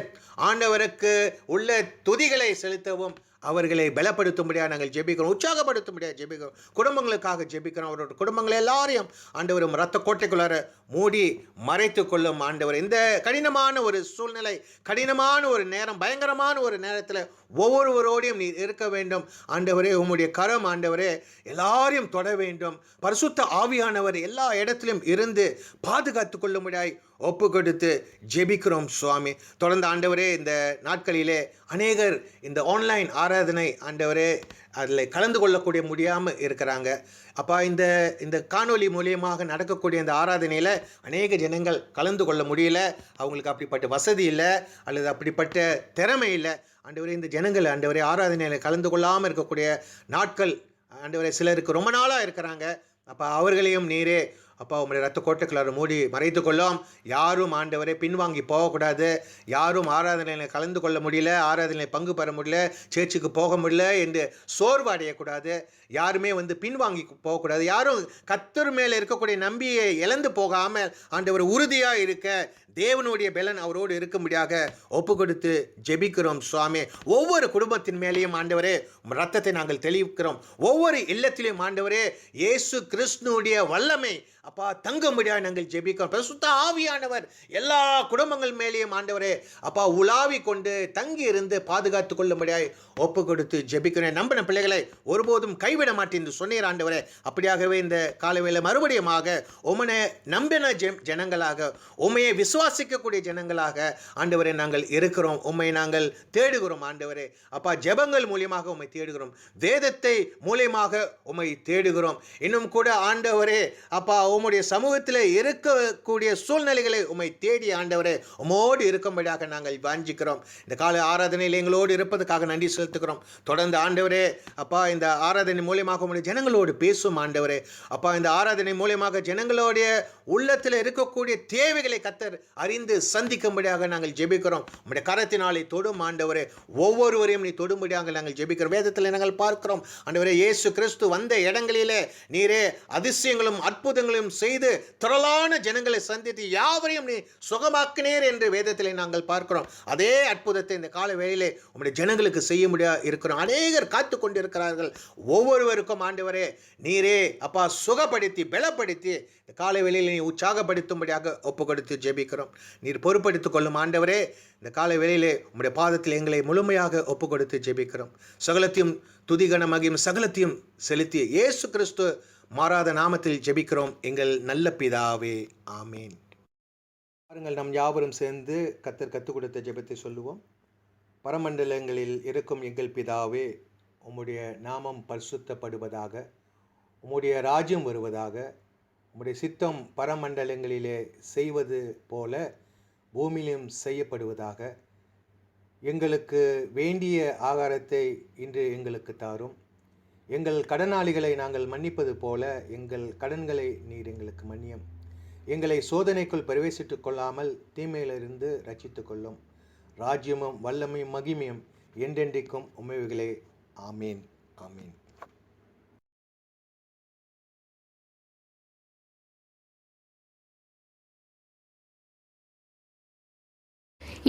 ஆண்டவருக்கு உள்ள துதிகளை செலுத்தவும் அவர்களை பலப்படுத்தும்படியாக நாங்கள் ஜெபிக்கிறோம். உற்சாகப்படுத்தும்படியாக ஜெபிக்கிறோம். குடும்பங்களுக்காக ஜெபிக்கிறோம். அவரோட குடும்பங்கள் எல்லாரையும் ஆண்டவரும் இரத்த கோட்டைக்குள்ளார மூடி மறைத்து கொள்ளும் ஆண்டவர். இந்த கடினமான ஒரு சூழ்நிலை, கடினமான ஒரு நேரம், பயங்கரமான ஒரு நேரத்தில் ஒவ்வொருவரோடையும் நீ இருக்க வேண்டும் ஆண்டவரே. உம்முடைய கரம் ஆண்டவரே எல்லாரையும் தொட வேண்டும். பரிசுத்த ஆவியானவர் எல்லா இடத்திலும் இருந்து பாதுகாத்து கொள்ளும்படியாய் ஒப்பு கொடுத்து ஜெபிக்கிறோம் சுவாமி. தொடர்ந்து ஆண்டவரே இந்த நாட்களிலே அநேகர் இந்த ஆன்லைன் ஆராதனை ஆண்டவரே அதில் கலந்து கொள்ளக்கூடிய முடியாமல் இருக்கிறாங்க. அப்பா, இந்த இந்த காணொளி மூலியமாக நடக்கக்கூடிய இந்த ஆராதனையில் அநேக ஜனங்கள் கலந்து கொள்ள முடியல. அவங்களுக்கு அப்படிப்பட்ட வசதி இல்லை அல்லது அப்படிப்பட்ட திறமை இல்லை. ஆண்டவரே, இந்த ஜனங்கள் ஆண்டவரே ஆராதனையில் கலந்து கொள்ளாமல் இருக்கக்கூடிய நாட்கள் ஆண்டவரே சிலருக்கு ரொம்ப நாளாக இருக்கிறாங்க. அப்போ அவர்களையும் நீரே அப்பா உங்களுடைய ரத்த கோட்டைக்குள்ளார மூடி மறைத்து கொள்ளும். யாரும் ஆண்டவரை பின்வாங்கி போகக்கூடாது. யாரும் ஆராதனையில் கலந்து கொள்ள முடியல, ஆராதனையில் பங்கு பெற முடியல, சேர்ச்சுக்கு போக முடியல என்று சோர்வு அடையக்கூடாது. யாருமே பின்வாங்கி போகக்கூடாது. யாரும் கர்த்தர் மேலே இருக்கக்கூடிய நம்பியை இழந்து போகாமல் ஆண்டவர் உறுதியாக இருக்க தேவனுடைய பலன் அவரோடு இருக்கும்படியாக ஒப்பு கொடுத்து ஜெபிக்கிறோம் சுவாமி. ஒவ்வொரு குடும்பத்தின் மேலேயும் ஆண்டவரே ரத்தத்தை நாங்கள் தெளிவிக்கிறோம். ஒவ்வொரு இல்லத்திலையும் ஆண்டவரே இயேசு கிறிஸ்துனுடைய வல்லமை அப்பா தங்கும்படியாக நாங்கள் ஜெபிக்கிறோம். பரிசுத்த ஆவியானவர் எல்லா குடும்பங்கள் மேலேயும் ஆண்டவரே அப்பா உலாவி கொண்டு தங்கி இருந்து பாதுகாத்து கொள்ளும்படியாக ஒப்பு கொடுத்து ஜெபிக்கிறேன். நம்பின பிள்ளைகளை ஒருபோதும் கைவிட மாட்டேன் என்று சொன்னீர் ஆண்டவரே. அப்படியாகவே இந்த காலவேளை மறுபடியுமாக உமனை நம்பின ஜனங்களாக, உமையை விசுவாசிக்கக்கூடிய ஜனங்களாக ஆண்டவரே நாங்கள் இருக்கிறோம். உம்மை நாங்கள் தேடுகிறோம் ஆண்டவரே. அப்பா, ஜெபங்கள் மூலியமாக உம்மை தேடுகிறோம். வேதத்தை மூலியமாக உம்மை தேடுகிறோம். இன்னும் கூட ஆண்டவரே அப்பா உம்முடைய சமூகத்தில் இருக்கக்கூடிய சூழ்நிலைகளை உம்மை தேடி ஆண்டவரே உம்மோடு இருக்கும்படியாக நாங்கள் வாஞ்சிக்கிறோம். இந்த கால ஆராதனையில் எங்களோடு இருப்பதற்காக நன்றி செலுத்துகிறோம். தொடர்ந்து ஆண்டவரே அப்பா இந்த ஆராதனை மூலியமாக உம்முடைய ஜனங்களோடு பேசும் ஆண்டவரே. அப்பா, இந்த ஆராதனை மூலியமாக ஜனங்களுடைய உள்ளத்தில் இருக்கக்கூடிய தேவைகளை கர்த்தர் அறிந்து சந்திக்கும்படியாக நாங்கள் ஜெபிக்கிறோம். உம்முடைய கரத்தினாலே தொடும் ஆண்டவரே. ஒவ்வொருவரையும் நீ தொடும்படியாக நாங்கள் ஜெபிக்கிறோம். வேதத்தில் நாங்கள் பார்க்கிறோம் ஆண்டவரே, இயேசு கிறிஸ்து வந்த இடங்களிலே நீரே அதிசயங்களும் அற்புதங்களும் செய்து திரளான ஜனங்களை சந்தித்து யாவரையும் நீ சுகமாக்கினீர் என்று வேதத்திலே நாங்கள் பார்க்கிறோம். அதே அற்புதத்தை இந்த கால வேளையிலே உம்முடைய ஜனங்களுக்கு செய்ய முடியாது இருக்கிறோம். அநேகர் காத்து கொண்டிருக்கிறார்கள். ஒவ்வொருவருக்கும் ஆண்டவரே நீரே அப்பா சுகப்படுத்தி பலப்படுத்தி இந்த காலை வேளையில் நீ உற்சாகப்படுத்தும்படியாக ஒப்பு கொடுத்து ஜெபிக்கிறோம். நீர் பொறுப்படுத்திக் கொள்ளும் ஆண்டவரே. இந்த காலை வேளையிலே உம்முடைய பாதத்தில் எங்களை முழுமையாக ஒப்பு கொடுத்து ஜெபிக்கிறோம். சகலத்தையும் துதிகன மகியும் சகலத்தையும் செலுத்தி இயேசு கிறிஸ்து மாறாத நாமத்தில் ஜெபிக்கிறோம் எங்கள் நல்ல பிதாவே, ஆமேன். பாருங்கள், நம் யாவரும் சேர்ந்து கர்த்தர் கற்றுக் கொடுத்த ஜெபத்தை சொல்லுவோம். பரமண்டலங்களில் இருக்கும் எங்கள் பிதாவே, உம்முடைய நாமம் பரிசுத்தப்படுவதாக, உம்முடைய ராஜ்யம் வருவதாக, உம்முடைய சித்தம் பரமண்டலங்களிலே செய்வது போல பூமியிலும் செய்யப்படுவதாக. எங்களுக்கு வேண்டிய ஆகாரத்தை இன்று எங்களுக்கு தாரும். எங்கள் கடனாளிகளை நாங்கள் மன்னிப்பது போல எங்கள் கடன்களை நீர் எங்களுக்கு மன்னியும். எங்களை சோதனைக்குள் பிரவேசித்துக் கொள்ளாமல் தீமையிலிருந்து ரட்சித்துக் கொள்ளும். ராஜ்யமும் வல்லமையும் மகிமையும் என்றென்றைக்கும் உம்மைகளே. ஆமீன், ஆமீன்.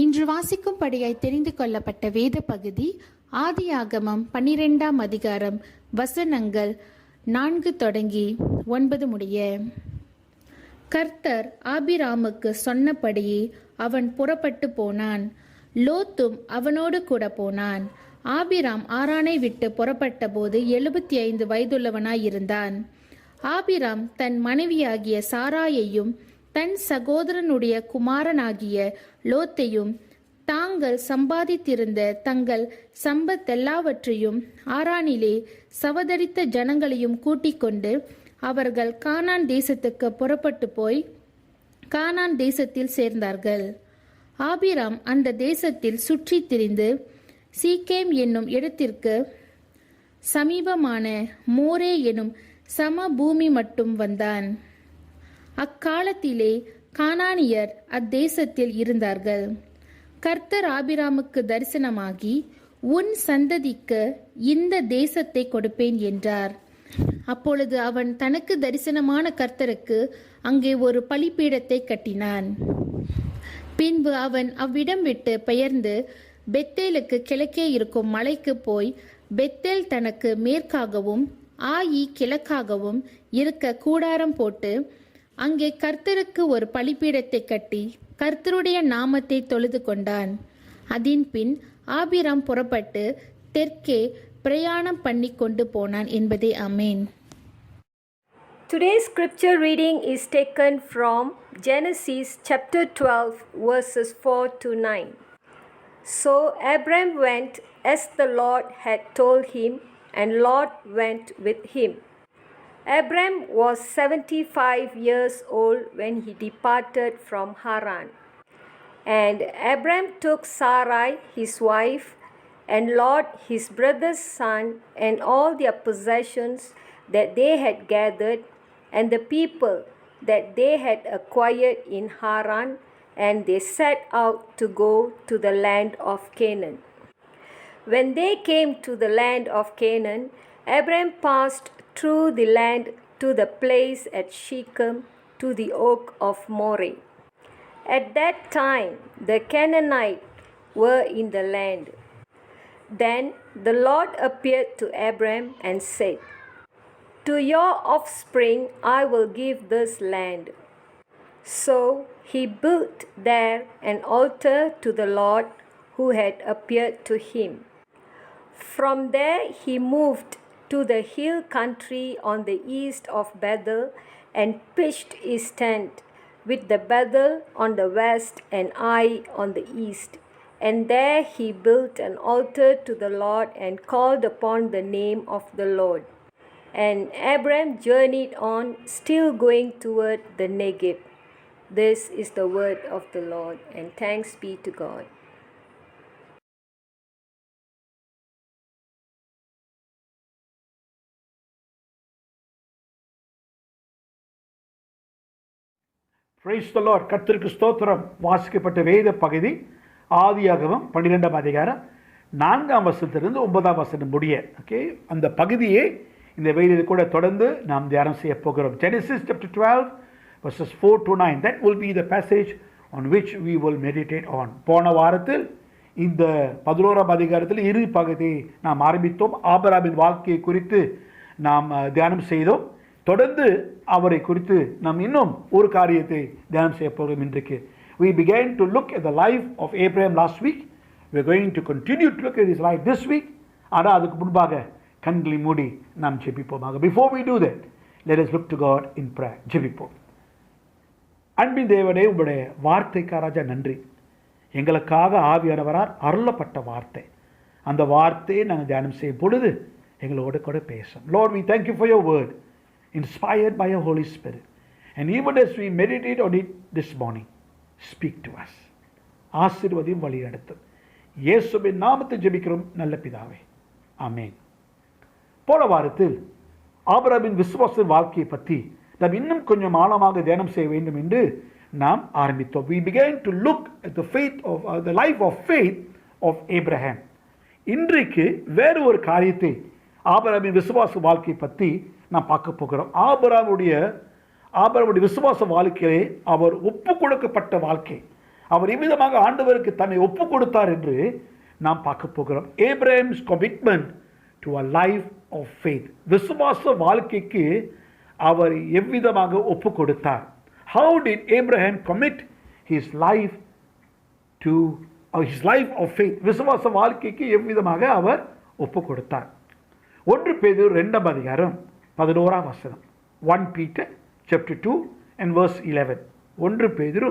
இன்று வாசிக்கும்படியாய் தெரிந்து கொள்ளப்பட்ட வேத பகுதி ஆதியாகமம் 12ஆம் அதிகாரம் வசனங்கள் 4 தொடங்கி 9 முடிய. கர்த்தர் ஆபிராமுக்கு சொன்னபடியே அவன் புறப்பட்டு போனான். லோத்தும் அவனோடு கூட போனான். ஆபிராம் ஆரானை விட்டு புறப்பட்ட போது 75 வயதுள்ளவனாயிருந்தான். ஆபிராம் தன் மனைவியாகிய சாராயையும் தன் சகோதரனுடைய குமாரனாகிய லோத்தையும் தாங்கள் சம்பாதித்திருந்த தங்கள் சம்பத்தெல்லாவற்றையும் ஆரானிலே சவதரித்த ஜனங்களையும் கூட்டிக் கொண்டு அவர்கள் கானான் தேசத்துக்கு புறப்பட்டு போய் கானான் தேசத்தில் சேர்ந்தார்கள். ஆபிராம் அந்த தேசத்தில் சுற்றி திரிந்து சீக்கேம் என்னும் இடத்திற்கு சமீபமான மோரே எனும் சம பூமி மட்டும் வந்தான். அக்காலத்திலே கானானியர் அத்தேசத்தில் இருந்தார்கள். கர்த்தர் ஆபிராமுக்கு தரிசனமாகி, உன் சந்ததிக்கு இந்த தேசத்தை கொடுப்பேன் என்றார். அப்பொழுது அவன் தனக்கு தரிசனமான கர்த்தருக்கு அங்கே ஒரு பலிபீடத்தை கட்டினான். பின்பு அவன் அவ்விடம் விட்டு பெயர்ந்து பெத்தேலுக்கு கிழக்கே இருக்கும் மலைக்கு போய் பெத்தேல் தனக்கு மேற்காகவும் ஆயி கிழக்காகவும் இருக்க கூடாரம் போட்டு அங்கே கர்த்தருக்கு ஒரு பலிபீடத்தை கட்டி கர்த்தருடைய நாமத்தை தொழுது கொண்டான். அதன் பின் ஆபிராம் புறப்பட்டு தெற்கே பிரயாணம் பண்ணி கொண்டு போனான் என்பதே. ஆமேன். Today's scripture reading is taken from Genesis chapter 12, verses 4 to 9. So Abram went as the Lord had told him, and Lot went with him. Abram was 75 years old when he departed from Haran. And Abram took Sarai his wife, and Lot his brother's son, and all their possessions that they had gathered, and the people that they had acquired in Haran, and they set out to go to the land of Canaan. When they came to the land of Canaan, Abram passed through the land to the place at Shechem, to the oak of Moreh. At that time the Canaanites were in the land. Then the Lord appeared to Abram and said, "To your offspring I will give this land." So he built there an altar to the Lord who had appeared to him. From there he moved to the hill country on the east of Bethel and pitched his tent, with the Bethel on the west and Ai on the east. And there he built an altar to the Lord and called upon the name of the Lord. And Abram journeyed on, still going toward the Negev. This is the word of the Lord, and thanks be to God. Praise the Lord. கர்த்தருக்கு ஸ்தோத்திரம். வாசிக்கப்பட்ட வேத பகுதி ஆதியாகமம் 12ஆம் அதிகாரம் 4ஆம் வசனத்திலிருந்து 9ஆம் வசனம் முடிய. ஓகே, அந்த பகுதியை இந்த வேளையில் கூட தொடர்ந்து நாம் தியானம் செய்ய போகிறோம். Genesis chapter 12 verses 4 to 9. That will be the passage on which we will meditate on. போன வாரத்தில் இந்த 11ஆம் அதிகாரத்தில் இறுதி பகுதியை நாம் ஆரம்பித்தோம். ஆபிரகாமின் வாழ்க்கையை குறித்து நாம் தியானம் செய்தோம். தொடர்ந்து அவரை குறித்து நாம் இன்னும் ஒரு காரியத்தை தியானம் செய்ய போகிறோம் இன்றைக்கு. We began to look at the life of Abraham last week. We are going to continue to look at his life this week. ஆனால் அதுக்கு முன்பாக கண்களை மூடி நாம் ஜெபிப்போமாக. Before we do that, let us look to God in prayer. ஜெபிப்போம். அன்பின் தேவனே, உங்களுடைய வார்த்தைக்காராஜா நன்றி. எங்களுக்காக ஆவியானவரால் அருளப்பட்ட வார்த்தை, அந்த வார்த்தையை நாங்கள் தியானம் செய்யும் பொழுது எங்களோட கூட பேசும். Lord, we thank you for your word, inspired by your Holy Spirit. And even as we meditate on it this morning, speak to us. ஆசீர்வதியும் வழி நடத்தும். இயேசுவின் நாமத்தை ஜெபிக்கிறோம் நல்ல பிதாவே, ஆமென். போன வாரத்தில் ஆபிரகாமின் விசுவாச வாழ்க்கையை பற்றி நாம் இன்னும் கொஞ்சம் ஆழமாக தியானம் செய்ய வேண்டும் என்று நாம் ஆரம்பித்தோம். We began to look at the faith of the life of faith of Abraham. இன்றைக்கு வேறு ஒரு காரியத்தை ஆபிரகாமின் விசுவாச வாழ்க்கையை பற்றி நாம் பார்க்க போகிறோம். ஆபிரகாமுடைய விசுவாச வாழ்க்கையிலே அவர் ஒப்பு கொடுக்கப்பட்ட வாழ்க்கை, அவர் இவ்விதமாக ஆண்டவருக்கு தன்னை ஒப்பு கொடுத்தார் என்று நாம் பார்க்க போகிறோம். Abraham's commitment to a life of faith. விசுவாச வாழ்க்கைக்கு அவர் எவ்விதமாக ஒப்பு கொடுத்தார்? How did Abraham commit his life to his life of faith? விசுவாச வாழ்க்கைக்கு எவ்விதமாக அவர் ஒப்பு கொடுத்தார்? 1 பேதுரு 2ஆம் அதிகாரம் 11ஆம் வசனம். 1 Peter chapter 2 and verse 11. 1 பேதுரு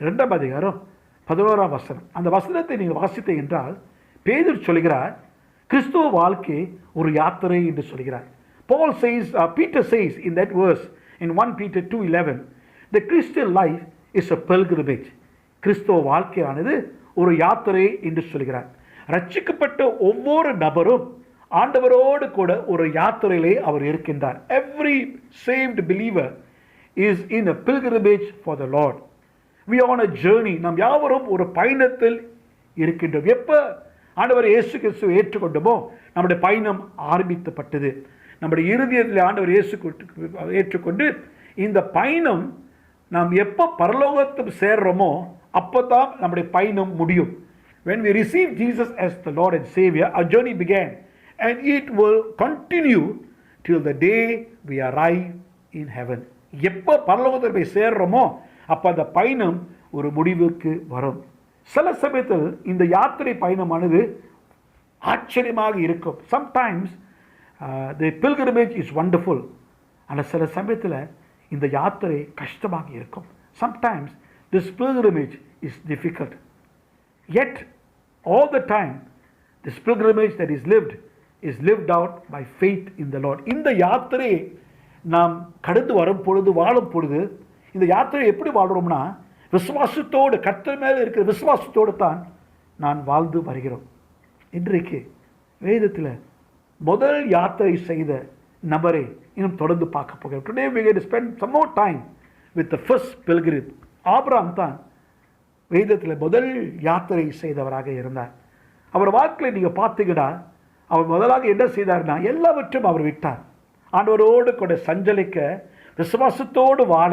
2ஆம் அதிகாரம் 11ஆம் வசனம். அந்த வசனத்தை நீங்கள் வாசித்தீர்கள் என்றால் பேதுரு சொல்கிறார், கிறிஸ்துவ வாழ்க்கை ஒரு யாத்திரை என்று சொல்கிறார். Peter says in that verse in 1 Peter 2:11, the Christian life is a pilgrimage. கிறிஸ்துவ வாழ்க்கையானது ஒரு யாத்திரை என்று சொல்கிறார். ரட்சிக்கப்பட்ட ஒவ்வொரு நபரும் ஆண்டவரோடு கூட ஒரு யாத்திரையிலே அவர் இருக்கின்றார். Every saved believer is in a pilgrimage for the Lord. We are on a journey. நாம் யாவரும் ஒரு பயணத்தில் இருக்கின்றோம். எப்போ ஆண்டவர் இயேசு கிறிஸ்துவை ஏற்றுக்கொண்டோமோ நம்முடைய பயணம் ஆரம்பிக்கப்பட்டது. நம்முடைய இருதயத்தில் ஆண்டவர் இயேசு ஏற்றுக்கொண்டு இந்த பயணம் நாம் எப்போ பரலோகத்தில் சேர்றோமோ அப்போ தான் நம்முடைய பயணம் முடியும். When we receive Jesus as the Lord and Savior, our journey began and it will continue till the day we arrive in heaven. எப்போ பரலோகத்தில் போய் சேர்றோமோ அப்போ அந்த பயணம் ஒரு முடிவுக்கு வரும். சில சமயத்தில் இந்த யாத்திரை பயணமானது ஆச்சரியமாக இருக்கும். Sometimes the pilgrimage is wonderful. ஆனால் சில சமயத்தில் இந்த யாத்திரை கஷ்டமாக இருக்கும். Sometimes this pilgrimage is difficult. Yet all the time this pilgrimage that is lived out by faith in the Lord. இந்த யாத்திரையை நாம் கடந்து வரும் பொழுது, வாழும் பொழுது, இந்த யாத்திரை எப்படி வாழ்கிறோம்னா விசுவாசத்தோடு, கர்த்தர் மேலே இருக்கிற விசுவாசத்தோடு தான் நான் வாழ்ந்து வருகிறோம். இன்றைக்கு வேதத்தில் முதல் யாத்திரை செய்த நபரை இன்னும் தொடர்ந்து பார்க்க போகிறோம். Today we going to spend some more time with the first pilgrim. Abraham தான் வேதத்தில் முதல் யாத்திரை செய்தவராக இருந்தார். அவர் வாழ்க்கையில் நீங்கள் பார்த்தீங்கன்னா அவர் முதலாக என்ன செய்தார்னா எல்லாவற்றும் அவர் விட்டார். ஆண்டவரோடு கூட சஞ்சலிக்க, விசுவாசத்தோடு வாழ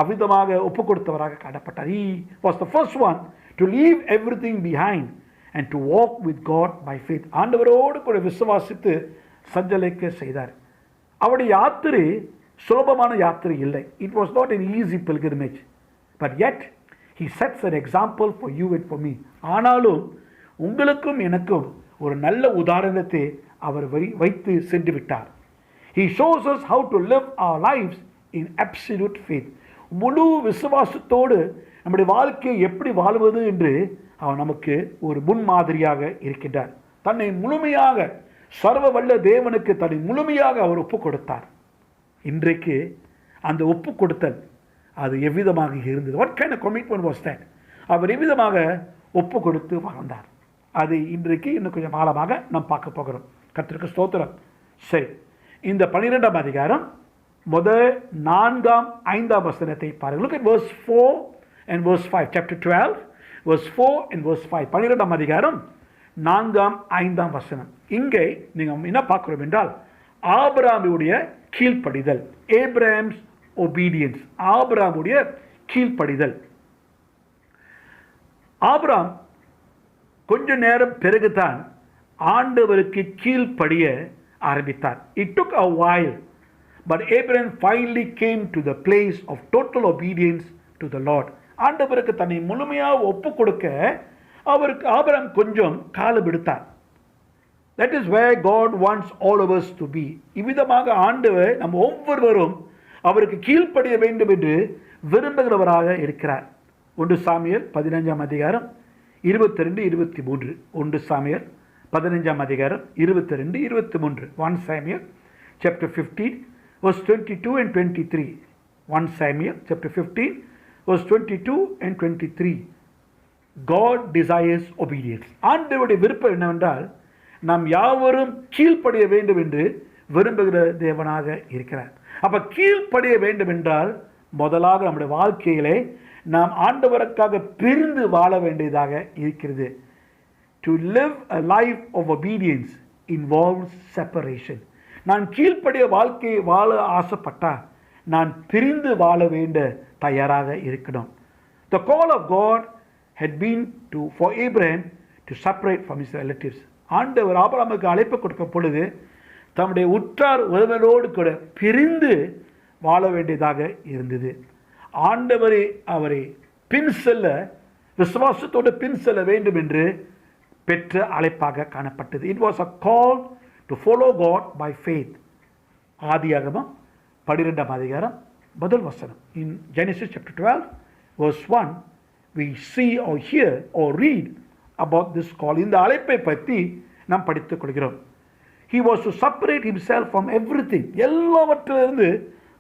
அவ்விதமாக ஒப்பு கொடுத்தவராக காணப்பட்டார். He was the first one to leave everything behind and to walk with God by faith. ஆண்டவரோடு கூட விசுவாசித்து சஞ்சலிக்க செய்தார். அவருடைய யாத்திரை சுலபமான யாத்திரை இல்லை. It was not an easy pilgrimage. But yet he sets an example for you and for me. ஆனாலும் உங்களுக்கும் எனக்கும் ஒரு நல்ல உதாரணத்தை அவர் வைத்து சென்று விட்டார். He shows us how to live our lives in absolute faith. முழு விசுவாசத்தோடு நம்முடைய வாழ்க்கையை எப்படி வாழ்வது என்று அவர் நமக்கு ஒரு முன்மாதிரியாக இருக்கின்றார். தன்னை முழுமையாக சர்வ வல்ல தேவனுக்கு தன்னை முழுமையாக அவர் ஒப்பு கொடுத்தார். இன்றைக்கு அந்த ஒப்பு கொடுத்தல் அது எவ்விதமாக இருந்தது? What kind of commitment was that? அவர் எவ்விதமாக ஒப்பு கொடுத்து வாழ்ந்தார்? அது இன்றைக்கு இன்னும் கொஞ்சம் ஆழமாக நாம் பார்க்க போகிறோம். கர்த்தருக்கு ஸ்தோத்திரம். சரி, இந்த 12ஆம் அதிகாரம் முதல் 4, 5 வசனத்தை பாருங்கள். Look at verse 4 and verse 5. Chapter 12, verse 4 and verse 5. 12ஆம் அதிகாரம் 4, 5 வசனம். இங்கே நீங்கள் என்ன பார்க்கிறோம் என்றால் ஆபிரகாமுடைய கீழ்ப்படிதல். Abraham's obedience. ஆபிரகாமுடைய கீழ்ப்படிதல். ஆபிரகாம் கொஞ்ச நேரம் பிறகுதான் ஆண்டவருக்கு கீழ்ப்படிய ஆரம்பித்தார். It took a while, but Abraham finally came to the place of total obedience to the Lord. ஆண்டவருக்கு தன்னை முழுமையாக ஒப்பு கொடுக்க அவருக்கு ஆபிரகாம் கொஞ்சம் காலம் எடுத்தார். That is where God wants all of us to be. இவ்விதமாக ஆண்டவர் நம்ம ஒவ்வொருவரும் அவருக்கு கீழ்ப்படிய வேண்டும் என்று விரும்புகிறவராக இருக்கிறார். 1 சாமுவேல் 15ஆம் அதிகாரம் 22, 23. 1 சாமுவேல் 15ஆம் அதிகாரம் 22, 23. 1 Samuel chapter 15 verse 22 and 23. 1 Samuel chapter 15 verse 22 and 23. God desires obedience. ஆண்டவருடைய விருப்பம் என்னவென்றால் நாம் யாவரும் கீழ்ப்படிய வேண்டும் என்று விரும்புகிற தேவனாக இருக்கிறார். அப்ப கீழ்ப்படிய வேண்டும் என்றால் முதலாக நம்முடைய வாழ்க்கையிலே நாம் ஆண்டவருக்காக பிரிந்து வாழ வேண்டியதாக இருக்கிறது. To live a life of obedience involves separation. நான் கீழ்ப்படிய வாழ்க்கையை வாழ ஆசைப்பட்டா நான் பிரிந்து வாழ வேண்ட தயாராக இருக்கணும். The call of God had been for Abraham to separate from his relatives. ஆண்டவர் ஆபிரகாமுக்கு அழைப்பு கொடுக்கும் பொழுது தம்முடைய உற்றார் உறவினரோடு கூட பிரிந்து வாழ வேண்டியதாக இருந்தது. ஆண்டவரை அவரை பின் செல்ல, விசுவாசத்தோடு பின் செல்ல வேண்டும் என்று பெற்ற அழைப்பாக காணப்பட்டது. It was a call to follow God by faith. ஆதியாகமம் 12ஆம் அதிகாரம் முதல் வசனம். In Genesis chapter 12 verse 1 we see or hear or read about this call. இந்த அழைப்பை பற்றி நாம் படித்துக் கொள்கிறோம். He was to separate himself from everything. எல்லாவற்றிலிருந்து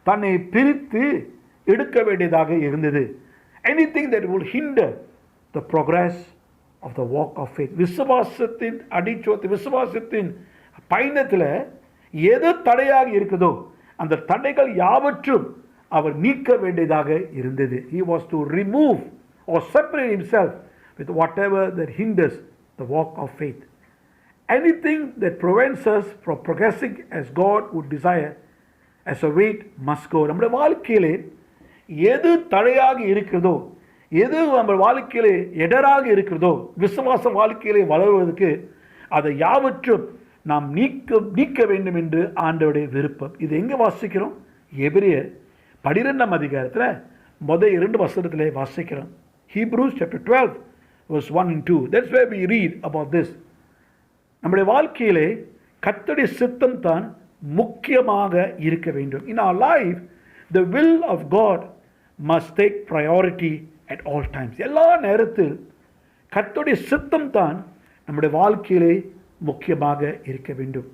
தன்னை பிரித்து எடுக்க வேண்டியதாக இருந்தது. Anything that will hinder the progress of the walk of faith. விசுவாசத்தின் அடிச்சோத்து, விசுவாசத்தின் பயணத்தில் எது தடையாக இருக்குதோ அந்த தடைகள் யாவற்றும் அவர் நீக்க வேண்டியதாக இருந்தது. He was to remove or separate himself with whatever that hinders the walk of faith. Anything that prevents us from progressing as God would desire as a weight must go. நம்முடைய வாழ்க்கையிலே எது தடையாக இருக்கிறதோ, எது நம்ம வாழ்க்கையிலே எடராக இருக்கிறதோ, விசுவாச வாழ்க்கையிலே வளர்வதற்கு அதை யாவற்றும் நாம் நீக்க வேண்டும் என்று ஆண்டவருடைய விருப்பம். இது எங்கே வாசிக்கிறோம்? எபிரேயர் 12ஆம் அதிகாரத்தில் முதல் 2 வசனத்திலே வாசிக்கிறோம். Hebrews chapter 12 verse 1 and 2. That's where we read about this. நம்முடைய வாழ்க்கையிலே கர்த்தருடைய சித்தம் தான் முக்கியமாக இருக்க வேண்டும். In our life, the will of God must take priority at all times. எல்லா நேரத்தில் கர்த்தருடைய சித்தம் தான் நம்முடைய வாழ்க்கையிலே முக்கியமாக இருக்க வேண்டும்.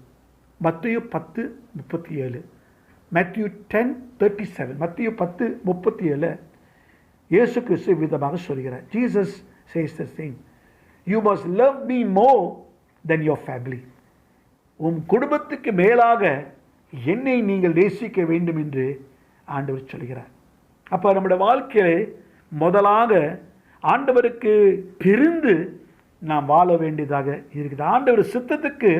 மத்தேயு 10:37, Matthew 10:37, மத்தேயு 10:37 இயேசு கிறிஸ்து விதமாக சொல்கிறார். Jesus says the same. You must love me more than your family. உம் குடும்பத்துக்கு மேலாக என்னை நீங்கள் நேசிக்க வேண்டும் என்று ஆண்டவர் சொல்கிறார். அப்போ நம்முடைய வாழ்க்கையிலே முதலாக ஆண்டவருக்கு பிரிந்து நாம் வாழ வேண்டியதாக இருக்குது. ஆண்டவர் சித்தத்துக்கு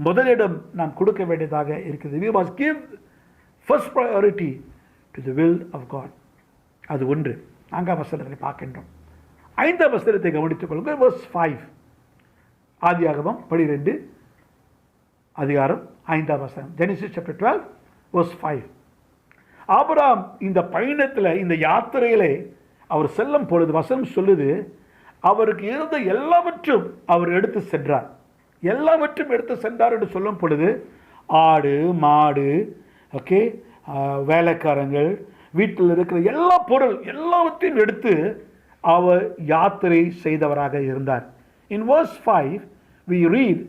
முதலிடம் நாம் கொடுக்க வேண்டியதாக இருக்குது. We must give first priority to the will of God. அது ஒன்று. 4ஆம் வசனத்தை பார்க்கின்றோம். 5ஆம் வசனத்தை கவனித்துக் கொள்ளுங்கள். verse 5, ஆதியாகமம் 12 அதிகாரம் 5ஆம் வசனம். Genesis chapter 12 verse 5. ஆபிரகாம் இந்த பயணத்தில், இந்த யாத்திரையிலே அவர் செல்லும் பொழுது வசனம் சொல்லுது, அவருக்கு இருந்த எல்லாவற்றும் அவர் எடுத்து சென்றார். எல்லாவற்றும் எடுத்து சென்றார் என்று சொல்லும் பொழுது ஆடு மாடு, ஓகே, வேலைக்காரங்கள், வீட்டில் இருக்கிற எல்லா பொருள் எல்லாவற்றையும் எடுத்து அவர் யாத்திரை செய்தவராக இருந்தார். In verse 5 we read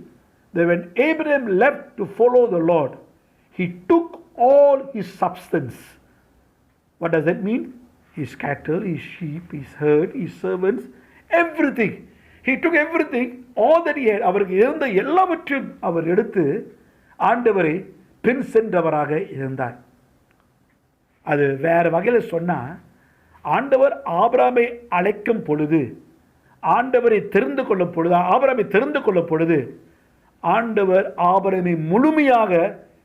that when Abraham left to follow the Lord, he took all his substance. What does that mean? His cattle, his sheep, his herd, his servants, everything. He took everything, all that he had. அவருக்கு இருந்த எல்லாவற்றையும் அவர் எடுத்து ஆண்டவரை பின் சென்றவராக இருந்தார். அது வேற வகையில் சொன்னால், ஆண்டவர் ஆபிரகாமை அழைக்கும் பொழுது, ஆண்டவரை தெரிந்து கொள்ளும் பொழுது, ஆபிரகாமை தெரிந்து கொள்ளும் பொழுது ஆண்டவர் ஆபிரகாமை முழுமையாக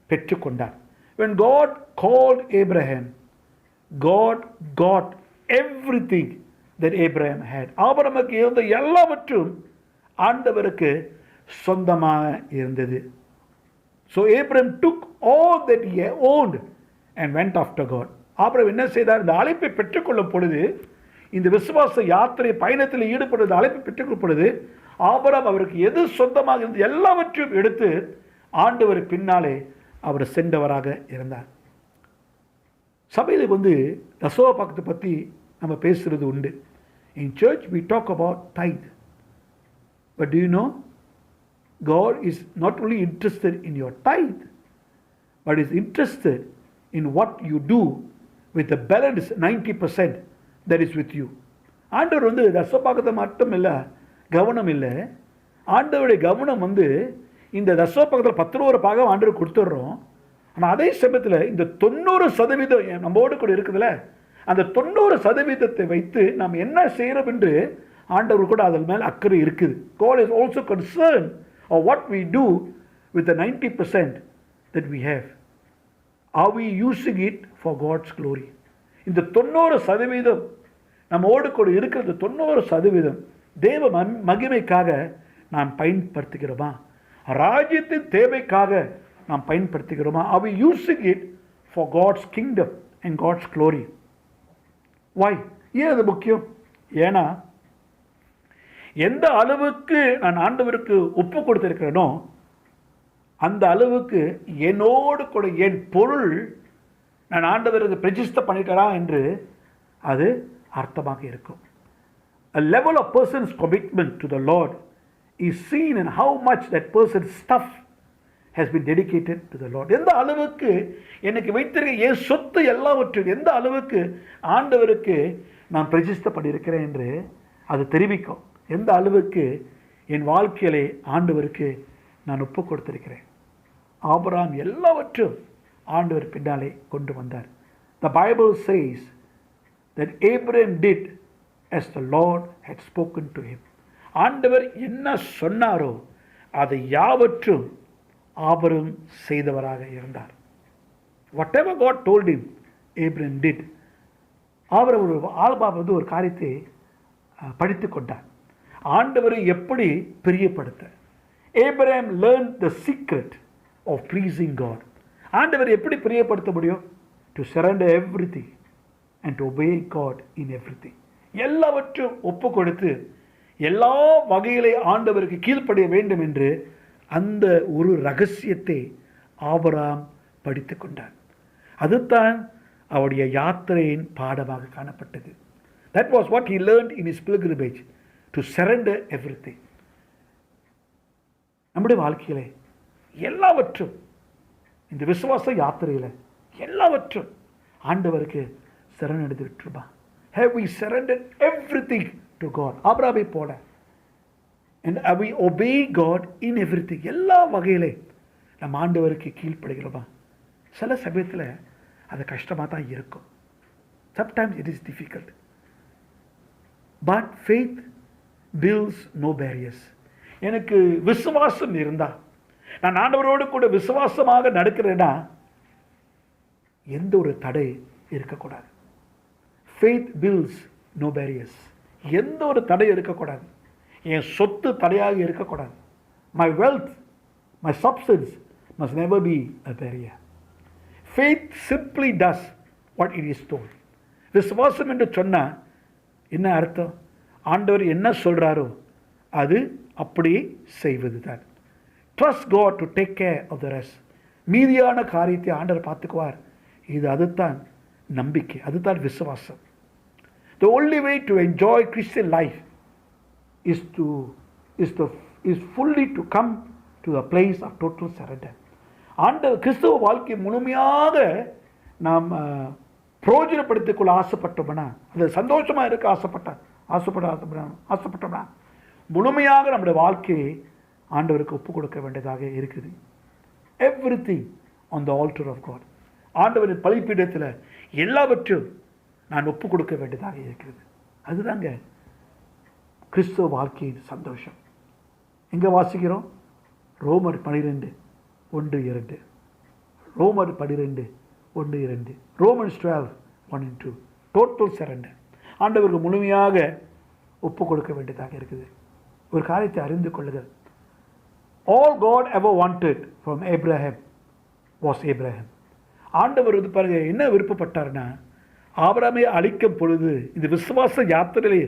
பெற்றுக்கொண்டார். When God called Abraham, God got everything that Abraham had. ஆபிரகாமுக்கு இருந்த எல்லாவற்றும் ஆண்டவருக்கு சொந்தமாக இருந்தது. So Abraham took all that he owned and went after God. Abraham என்ன செய்தார்? இந்த அழைப்பை பெற்றுக்கொள்ளும் பொழுது, இந்த விசுவாச யாத்திரை பயணத்தில் ஈடுபடுவது, அழைப்பை பெற்றுக்கொள்ளும் பொழுது ஆபிரகாம் அவருக்கு எது சொந்தமாக இருந்து எல்லாவற்றையும் எடுத்து ஆண்டவர் பின்னாலே அவர் சென்றவராக இருந்தார். சபையில் தசமபாகத்தை பற்றி நம்ம பேசுகிறது உண்டு. In church we talk about tithe. But do you know, God is not only interested in your tithe, but is interested in what you do with the balance 90% that is with you. ஆண்டவர் தசமபாகத்தை மட்டும் இல்லை கவனம் இல்லை. ஆண்டவருடைய கவனம் இந்த தசமபாகத்தில் 10% ஆண்டவர் கொடுத்துட்றோம். ஆனால் அதே சமயத்தில் இந்த 90% நம்மோடு கூட இருக்குதுல்ல, அந்த 90% வைத்து நாம் என்ன செய்கிறோம் என்று ஆண்டவர் கூட அதன் மேல் அக்கறை இருக்குது. God is also concerned of what we do with the 90% that we have. Are we using it for God's glory? இந்த 90% நம்மோடு கூட இருக்கிறது 90% தேவ மகிமைக்காக நாம் பயன்படுத்துகிறோமா? ராஜ்யத்தின் தேவைக்காக நாம் பயன்படுத்துகிறோமா? Are we using it for God's kingdom and God's glory? Why? ஏன் அது முக்கியம்? ஏன்னா எந்த அளவுக்கு நான் ஆண்டவருக்கு ஒப்பு கொடுத்திருக்கிறேனோ அந்த அளவுக்கு என்னோடு கூட என் பொருள் நான் ஆண்டவருக்கு ரெஜிஸ்டர் பண்ணிட்டா என்று அது அர்த்தமாக இருக்கும். A level of person's commitment to the Lord is seen in how much that person's stuff has been dedicated to the Lord. எந்த அளவுக்கு எனக்கு வைத்திருக்க என் சொத்து எல்லாவற்றும் எந்த அளவுக்கு ஆண்டவருக்கு நான் ரெஜிஸ்டர் பண்ணியிருக்கிறேன் என்று அது தெரிவிக்கும். எந்த அளவுக்கு என் வாழ்க்கையிலே ஆண்டவருக்கு நான் ஒப்பு கொடுத்திருக்கிறேன். ஆபிரகாம் எல்லாவற்றும் ஆண்டவர் பின்னாலே கொண்டு வந்தார். The Bible says that Abraham did as the Lord had spoken to him. ஆண்டவர் என்ன சொன்னாரோ அதை யாவற்றும் ஆபிரகாம் செய்தவராக இருந்தார். Whatever God told him, Abraham did. Abraham ஒரு காரியத்தை படித்து கொண்டார். ஆண்டவரை எப்படி பிரியப்படுத்த. Abraham learned the secret of pleasing God. ஆண்டவரை எப்படி பிரியப்படுத்த முடியும்? To surrender everything and to obey God in everything. எல்லாவற்றும் ஒப்பு கொடுத்து எல்லா வகையிலே ஆண்டவருக்கு கீழ்ப்படிய வேண்டும் என்று அந்த ஒரு ரகசியத்தை ஆபிரகாம் படித்து கொண்டார். அதுதான் அவருடைய யாத்திரையின் பாடமாக காணப்பட்டது. That was what he learned in his pilgrimage, to surrender everything. நம்முடைய வாழ்க்கையிலே எல்லாவற்றும், இந்த விசுவாச யாத்திரையில் எல்லாவற்றும் ஆண்டவருக்கு சரணடைந்து விட்டுருமா? Have we surrendered everything to God? ஆபிரகாமை போல. And have we obey God in everything? எல்லா வகையிலே நம்ம ஆண்டவருக்கு கீழ்ப்படுகிறோமா? சில சமயத்தில் அது கஷ்டமாக தான் இருக்கும். Sometimes it is difficult. But faith builds no barriers. எனக்கு விசுவாசம் இருந்தால், நான் ஆண்டவரோடு கூட விசுவாசமாக நடக்கிறேன்னா எந்த ஒரு தடை இருக்கக்கூடாது. Faith builds no barriers. எந்த ஒரு தடை இருக்கக்கூடாது. என் சொத்து தடையாக இருக்கக்கூடாது. My wealth, my substance must never be a barrier. Faith simply does what it is told. விசுவாசம் என்று சொன்னால் என்ன அர்த்தம்? ஆண்டவர் என்ன சொல்கிறாரோ அது அப்படியே செய்வது தான். Trust God to take care of the rest. மீதியான காரியத்தை ஆண்டவர் பார்த்துக்குவார். அதுதான் நம்பிக்கை, அதுதான் விசுவாசம். The only way to enjoy Christian life is fully to come to a place of total surrender. ஆண்டவர் கிறிஸ்துவ வாழ்க்கை முழுமையாக நாம் பிரயோஜனப்படுத்திக் கொள்ள ஆசைப்பட்டோம்னா, அது சந்தோஷமாக இருக்க ஆசைப்பட்டோம்னா முழுமையாக நம்முடைய வாழ்க்கையை ஆண்டவருக்கு ஒப்பு கொடுக்க வேண்டியதாக இருக்குது. Everything on the altar of God. ஆண்டவரின் பலிப்பீடத்தில் எல்லாவற்றும் நான் ஒப்பு கொடுக்க வேண்டியதாக இருக்கிறது. அதுதாங்க கிறிஸ்துவ வாழ்க்கையின் சந்தோஷம். எங்கே வாசிக்கிறோம்? ரோமர் 12:1-2. ரோமர் 12:1-2. ரோமன்ஸ் 12:1-2. Total surrender. ஆண்டவருக்கு முழுமையாக ஒப்பு கொடுக்க வேண்டியதாக இருக்குது. ஒரு காரியத்தை அறிந்து கொள்ளுங்கள். All God ever wanted from Abraham was Abraham. ஆண்டவர் பாருங்க என்ன விருப்பப்பட்டார்னா, ஆபிரகாமை அழைக்கும் பொழுது, இந்த விசுவாச யாத்திரையிலே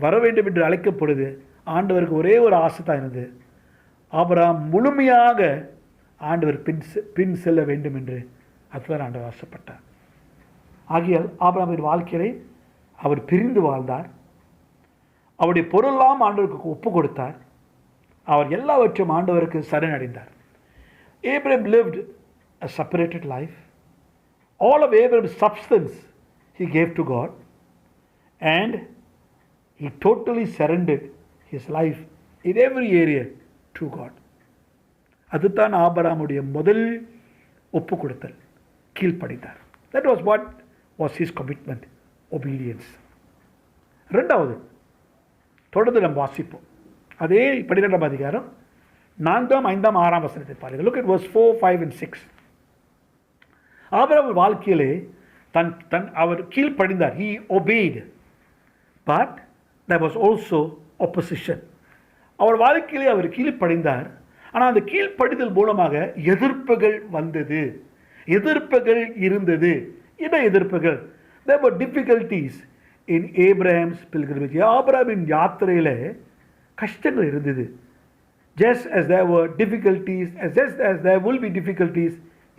வர வேண்டும் என்று அழைக்கும் பொழுது ஆண்டவருக்கு ஒரே ஒரு ஆசை தான் இருந்தது. ஆபிரகாம் முழுமையாக ஆண்டவர் பின் செல்ல வேண்டும் என்று அதுதான் ஆண்டவர் ஆசைப்பட்டார். ஆகியால் ஆபிரகாமின் வாழ்க்கையை அவர் பிரிந்து வாழ்ந்தார். அவருடைய பொருளெல்லாம் ஆண்டவருக்கு ஒப்பு கொடுத்தார். அவர் எல்லாவற்றையும் ஆண்டவருக்கு சரணடைந்தார். Abraham lived a separated life. All of Abraham's substance he gave to God, and he totally surrendered his life in every area to God. அதுதான் ஆபிரகாமுடைய முதல் ஒப்பு கொடுத்தல், கீழ்ப்படிந்தார். That was what was his commitment, obedience. ரெண்டாவது தொடர்ந்து நாம் வாசிப்போம். அதே 12ஆம் அதிகாரம் 4, 5, 6 வசனத்தை பாருங்கள். Look at verse 4, 5 and 6. Abraham வாழ்க்கையிலே அவர் கீழ்ப்படிந்தார். He obeyed, but there was also opposition. அவர் வாழ்க்கையிலே அவர் கீழ்ப்படிந்தார். ஆனால் அந்த கீழ்ப்படிதல் மூலமாக எதிர்ப்புகள் வந்தது, எதிர்ப்புகள் இருந்தது. என்ன எதிர்ப்புகள்? There were difficulties in Abraham's pilgrimage. ஆபிரகாமின் யாத்திரையில் கஷ்டங்கள் இருந்தது. Just as there were difficulties, just as there will be difficulties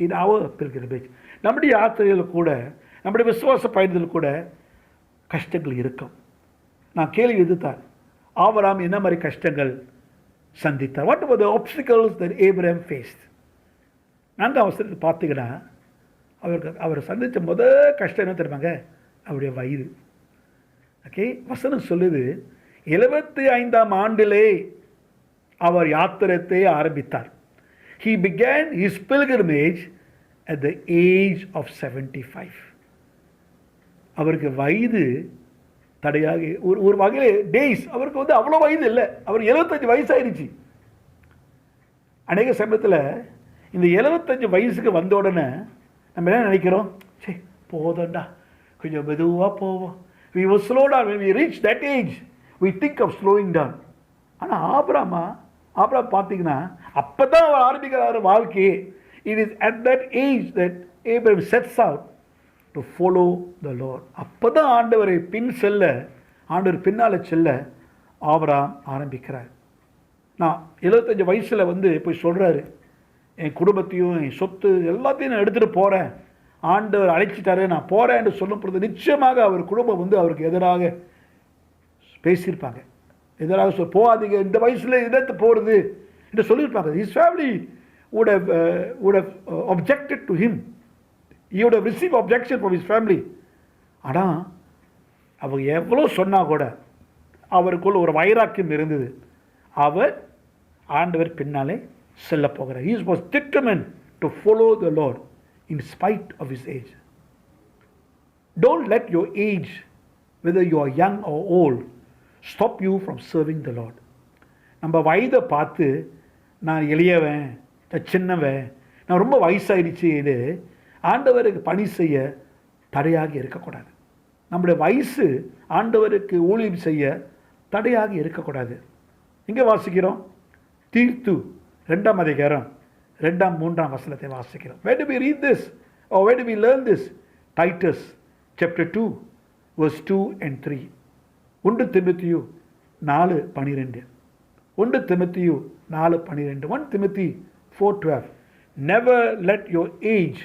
in our pilgrimage. நம்முடைய யாத்திரையில் கூட, நம்முடைய விசுவாச பயணத்தில் கூட கஷ்டங்கள் இருக்கும். நான் கேள்வி எதிர்த்தார், ஆபிரகாம் என்ன மாதிரி கஷ்டங்கள் சந்தித்தார்? What were the obstacles that Abraham faced? 4ஆம் வசனத்தை பார்த்தீங்கன்னா அவர் சந்தித்த முதல் கஷ்டம் என்ன தெரியுமாங்க? அவருடைய வயது. ஓகே, வசனம் சொல்லுது 75ஆம் ஆண்டிலே அவர் யாத்திரத்தை ஆரம்பித்தார். He began his pilgrimage at the age of 75. அவருக்கு வயது தடையாக ஒரு வகையில் டேஸ், அவருக்கு அவ்வளோ வயது இல்லை, அவர் 75 வயசாயிருச்சு. அநேக சமயத்தில் இந்த 75 வயசுக்கு வந்த உடனே நம்ம என்ன நினைக்கிறோம்? சரி போதும்டா, கொஞ்சம் மெதுவாக போவோம். We will slow down. When we reach that age, we think of slowing down. ஆனால் ஆபிரகாம் பார்த்தீங்கன்னா அப்போ தான் அவர் ஆரம்பிக்கிறார் வாழ்க்கையே. It is at that age that Abraham sets out to follow the Lord. அப்போ தான் ஆண்டவரை ஆண்டவர் பின்னால் செல்ல ஆபிரகாம் ஆரம்பிக்கிறார். நான் 75 வயசில் போய் சொல்கிறாரு, என் குடும்பத்தையும் என் சொத்து எல்லாத்தையும் நான் எடுத்துகிட்டு போகிறேன், ஆண்டவர் அழைச்சிட்டாரு, நான் போகிறேன் என்று சொல்லும் பொழுது நிச்சயமாக அவர் குடும்பம் வந்து அவருக்கு எதிராக பேசியிருப்பாங்க. எதிராக போகாதீங்க, இந்த வயசில் எதிர்த்து போகிறது என்று சொல்லியிருப்பாங்க. His family would have objected to him. He would have received objection from his family. ஆனால் அவர் எவ்வளோ சொன்னால் கூட அவருக்குள்ள ஒரு வைராக்கியம் இருந்தது. அவர் ஆண்டவர் பின்னாலே செல்ல போகிறார். He was determined to follow the Lord in spite of his age. Don't let your age, whether you are young or old, stop you from serving the Lord. நம்ம வயதை பார்த்து நான் எளியவன், சின்னவன், நான் ரொம்ப வயசாயிடுச்சு, இது ஆண்டவருக்கு பணி செய்ய தடையாக இருக்கக்கூடாது. நம்முடைய வயசு ஆண்டவருக்கு ஊழியம் செய்ய தடையாக இருக்கக்கூடாது. இங்கே வாசிக்கிறோம் தீர்த்து 2ஆம் அதிகாரம் 2ஆம் 3ஆம் வசனத்தை வாசிக்கிறோம். Where do we read this? Or where do we learn this? Titus chapter 2 verse 2 and 3. 1 Timothy 4:12. 1 Timothy 4:12. 1 Timothy 4:12. Never let your age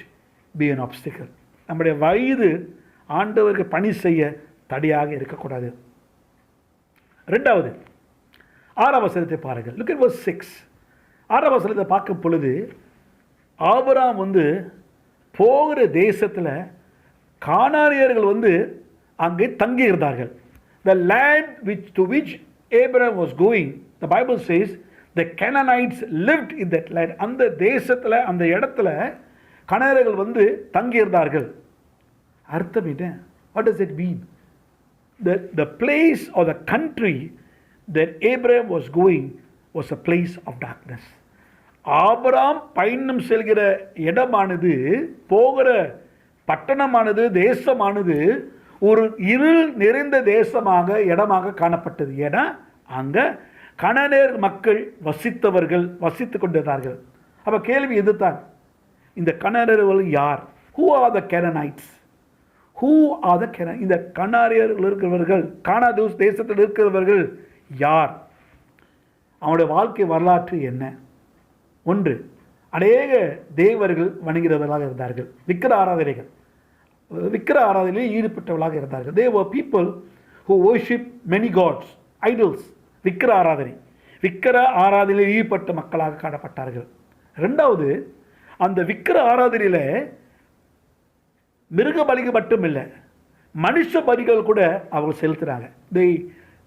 be an obstacle. நம்முடைய வயது ஆண்டவருக்கு பணி செய்ய தடையாக இருக்கக்கூடாது. 2வது 6ஆம் வசனத்தை பாருங்கள். Look at verse 6. 6ஆம் வசனத்தை பார்க்கும் பொழுது ஆபிரகாம் வந்து போகிற தேசத்தில் கானானியர்கள் வந்து அங்கே தங்கி இருந்தார்கள். The land to which Abraham was going, the Bible says the Canaanites lived in that land. அந்த தேசத்தில் அந்த இடத்துல கானானியர்கள் வந்து தங்கி இருந்தார்கள். அர்த்தம் என்ன? What does it mean? The place or the country that Abraham was going was a place of darkness. Abraham பயணம் செல்கிற இடமானது, போகிற பட்டணமானது, தேசமானது ஒரு இருள் நிறைந்த தேசமாக இடமாக காணப்பட்டது. ஏன்னா அங்கே கனானியர் மக்கள் வசித்து கொண்டிருந்தார்கள். அப்போ கேள்வி இதுதான், இந்த கனானியர்கள் யார்? Who are the Canaanites? Who are the Canaanites? இந்த கனானியர்கள் இருக்கிறவர்கள், கானாதூஸ் தேசத்தில் இருக்கிறவர்கள் யார்? அவனுடைய வாழ்க்கை வரலாற்று என்ன? 1, அநேக தேவர்கள் வணங்குகிறவர்களாக இருந்தார்கள். விக்கிர ஆராதனையில் ஈடுபட்டவர்களாக இருந்தார்கள். They were people who worship many gods, idols. விக்கிர ஆராதனையில் ஈடுபட்ட மக்களாக காணப்பட்டார்கள். 2வது, அந்த விக்கிர ஆராதனையில் மிருக பலிகள் மட்டும் இல்லை, மனுஷ பலிகள் கூட அவங்க செலுத்துகிறாங்க. they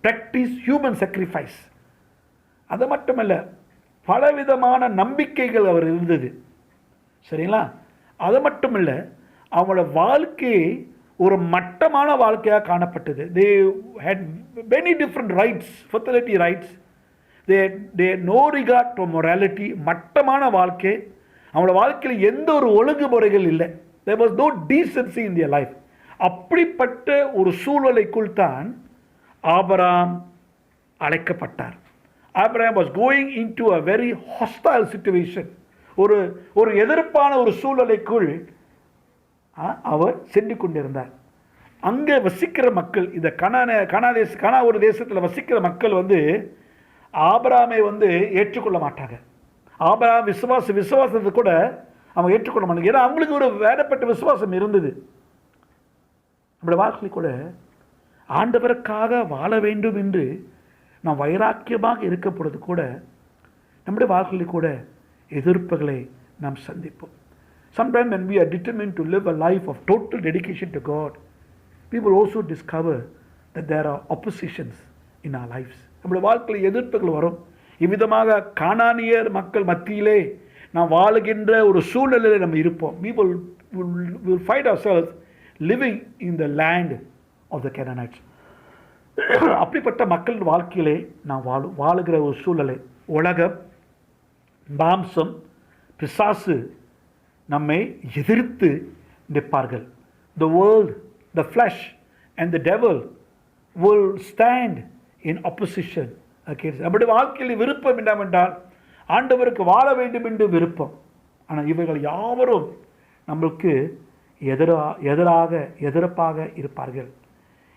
practice human sacrifice. அது மட்டுமல்ல, பலவிதமான நம்பிக்கைகள் அவர் இருந்தது. சரிங்களா? அது மட்டுமில்லை, அவங்களோட வாழ்க்கை ஒரு மட்டமான வாழ்க்கையாக காணப்பட்டது. they had many different rights, fertility rights. they had no regard to morality. மட்டமான வாழ்க்கை. அவங்களோட வாழ்க்கையில் எந்த ஒரு ஒழுங்குமுறைகள் இல்லை. there was no decency in their life. அப்படிப்பட்ட ஒரு சூழ்நிலைக்குள் தான் ஆபிரகாம் அழைக்கப்பட்டார். Abraham was going into a very hostile situation. ஒரு எதிர்ப்பான ஒரு சூழ்நிலைக்குள் அவர் சென்று கொண்டிருந்தார். அங்கே வசிக்கிற மக்கள், இந்த கனா ஒரு தேசத்தில் வசிக்கிற மக்கள் வந்து ஆபிரகாமை வந்து ஏற்றுக்கொள்ள மாட்டாங்க. ஆபிரகாம் விசுவாசத்தை கூட அவங்க ஏற்றுக்கொள்ள மாட்டாங்க. ஏன்னா அவங்களுக்கு ஒரு வேறப்பட்ட விசுவாசம் இருந்தது. நம்முடைய வாழ்க்கையில் கூட ஆண்டவருக்காக வாழ வேண்டும் என்று நாம் வைராக்கியமாக இருக்கப்பொழுது கூட நம்முடைய வாழ்க்கையில் கூட எதிர்ப்புகளை நாம் சந்திப்போம். Sometimes when we are determined to live a life of total dedication to God, we will also discover that there are oppositions in our lives. நம்முடைய வாழ்க்கையில் எதிர்ப்புகள் வரும். இவ்விதமாக கானானியர் மக்கள் மத்தியிலே நாம் வாழுகின்ற ஒரு சூழ்நிலையில் நம்ம இருப்போம். We will find ourselves living in the land of the Canaanites. அப்படிப்பட்ட மக்கள் வாழ்க்கையிலே நாம் வாழுகிற ஒரு சூழ்நிலை. உலகம், மாம்சம், பிசாசு நம்மை எதிர்த்து நிற்பார்கள். The world, the flesh and the devil will stand in opposition against. நம்முடைய வாழ்க்கையில் விருப்பம் என்னவென்றால் ஆண்டவருக்கு வாழ வேண்டும் என்று விருப்பம். ஆனால் இவர்கள் யாவரும் நம்மளுக்கு எதிர்ப்பாக இருப்பார்கள்.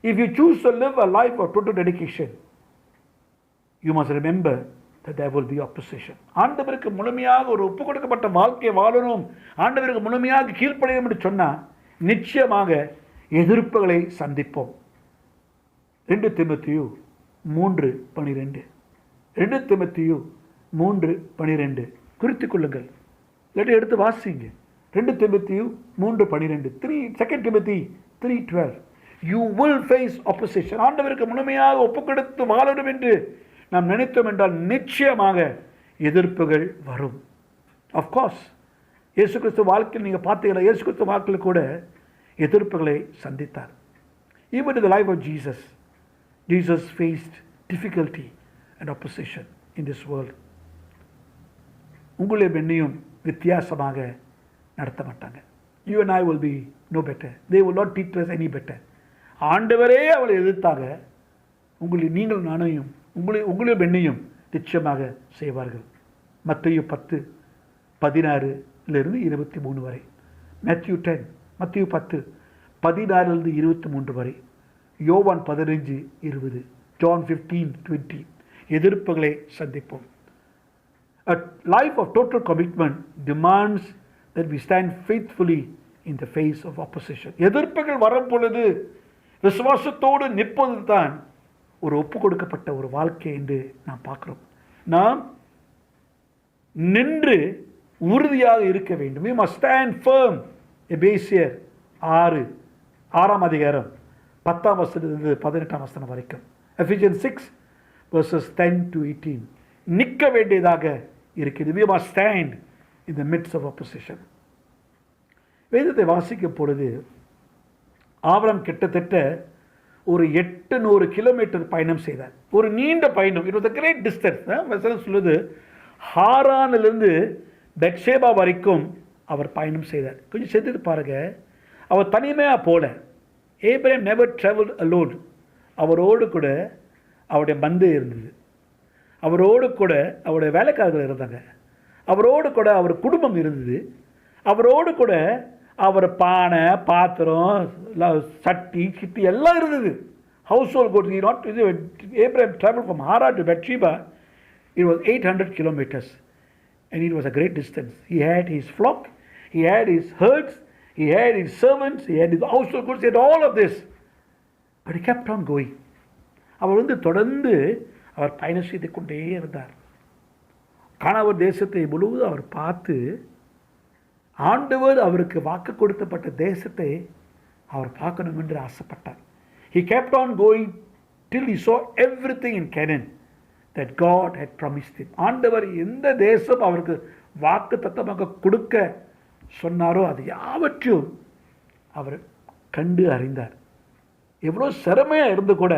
If you choose to live a life of total dedication, you must remember that there will be opposition. ஆண்டவருக்கு முழுமையாக ஒரு ஒப்பு கொடுக்கப்பட்ட வாழ்க்கை வாழணும், ஆண்டவருக்கு முழுமையாக கீழ்ப்படையணும் என்று சொன்னால் நிச்சயமாக எதிர்ப்புகளை சந்திப்போம். 2 தீமோத்தேயு 3:12 2 தீமோத்தேயு 3:12 குறித்துக் கொள்ளுங்கள். இல்லாட்டி எடுத்து வாசிங்க. 2 தீமோத்தேயு 3:12 2 Timothy 3:12. You will face opposition. ஆண்டவருக்கு முழுமையாக ஒப்பு கொடுத்து வாழணும் என்று நாம் நினைத்தோம் என்றால் நிச்சயமாக எதிர்ப்புகள் வரும். ஆஃப்கோர்ஸ் இயேசு கிறிஸ்து வாழ்க்கையில் நீங்கள் பார்த்தீங்கன்னா இயேசு கிறிஸ்து வாழ்க்கையில் கூட எதிர்ப்புகளை சந்தித்தார். Even in the life of Jesus, Jesus faced difficulty and opposition in this world. உங்களையும் என்னையும் வித்தியாசமாக நடத்த மாட்டாங்க. You and I will be no better. They will not treat us any better. ஆண்டவரே அவளை எதிர்த்தாங்க. நீங்கள் நானையும் உங்களையும் என்னையும் நிச்சயமாக செய்வார்கள். மத்தேயு 10:16 வரை, Matthew 10:16 வரை, யோவான் 15:20, John 15:20 எதிர்ப்புகளை சந்திப்போம். A life of total commitment demands that we stand faithfully in the face of opposition. எதிர்ப்புகள் வரும் பொழுது விசுவாசத்தோடு நிற்பது தான் ஒரு ஒப்பு கொடுக்கப்பட்ட ஒரு வாழ்க்கை என்று நாம் பார்க்கிறோம். நாம் நின்று உறுதியாக இருக்க வேண்டும். We must stand firm. எபேசியர் 6 அதிகாரம் 10 18 வரைக்கும், Ephesians 6:10-18 நிற்க வேண்டியதாக இருக்கிறது. We must stand in the midst of opposition. வேதத்தை வாசிக்கும் பொழுது ஆபிரகாம் கிட்டத்தட்ட ஒரு 800 கிலோமீட்டர் பயணம் செய்தார். ஒரு நீண்ட பயணம். It was a great distance. வசனம் சொல்லுது ஹாரானிலிருந்து பெத்ஷேபா வரைக்கும் அவர் பயணம் செய்தார். கொஞ்சம் சேர்த்து பாருங்க, அவர் தனிமையாக போல. Abraham never traveled alone. அவரோடு கூட அவருடைய பந்து இருந்தது, அவரோடு கூட அவருடைய வேலைக்காரர்கள் இருந்தாங்க, அவரோடு கூட அவர் குடும்பம் இருந்தது, அவரோடு கூட அவர் பானை பாத்திரம் சட்டி கிட்டி எல்லாம் இருந்தது. Household gods. Abraham traveled from Haran to Beersheba. It was 800 kilometers and it was a great distance. He had his flock, he had his herds, he had his servants, he had his household goods, he had all of this, but he kept on going. அவர் தொடர்ந்து அவர் பயணம் செய்து கொண்டே இருந்தார். கானான் தேசத்தை முழுவதும் அவர் பார்த்து ஆண்டவர் அவருக்கு வாக்கு கொடுக்கப்பட்ட தேசத்தை அவர் பார்க்கணும் என்று ஆசைப்பட்டார். He kept on going till he saw everything in Canaan that God had promised him. ஆண்டவர் எந்த தேசம் அவருக்கு வாக்கு தத்தமாக கொடுக்க சொன்னாரோ அது யாவற்றையும் அவர் கண்டு அறிந்தார். எவ்வளோ சிரமையாக இருந்து கூட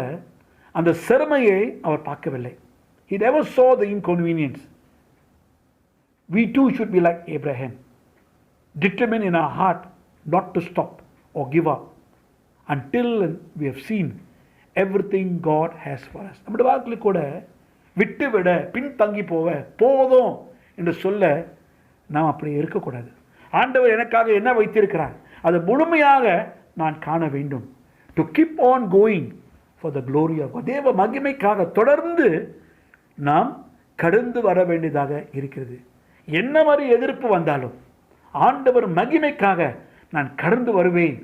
அந்த சிரமையை அவர் பார்க்கவில்லை. He never saw the inconvenience. We too should be like Abraham, determined in our heart not to stop or give up until we have seen everything God has for us. நம்முடைய வாழ்க்கையில் கூட விட்டு விட பின்தங்கி போதும் என்று சொல்ல நாம் அப்படி இருக்கக்கூடாது. ஆண்டவர் எனக்காக என்ன வைத்திருக்கிறார் அதை முழுமையாக நான் காண வேண்டும். To keep on going for the glory of God. தேவ மகிமைக்காக தொடர்ந்து நாம் கடந்து வர வேண்டியதாக இருக்கிறது. என்ன மாதிரி எதிர்ப்பு வந்தாலும் ஆண்டவர் மகிமைக்காக நான் கடந்து வருவேன்,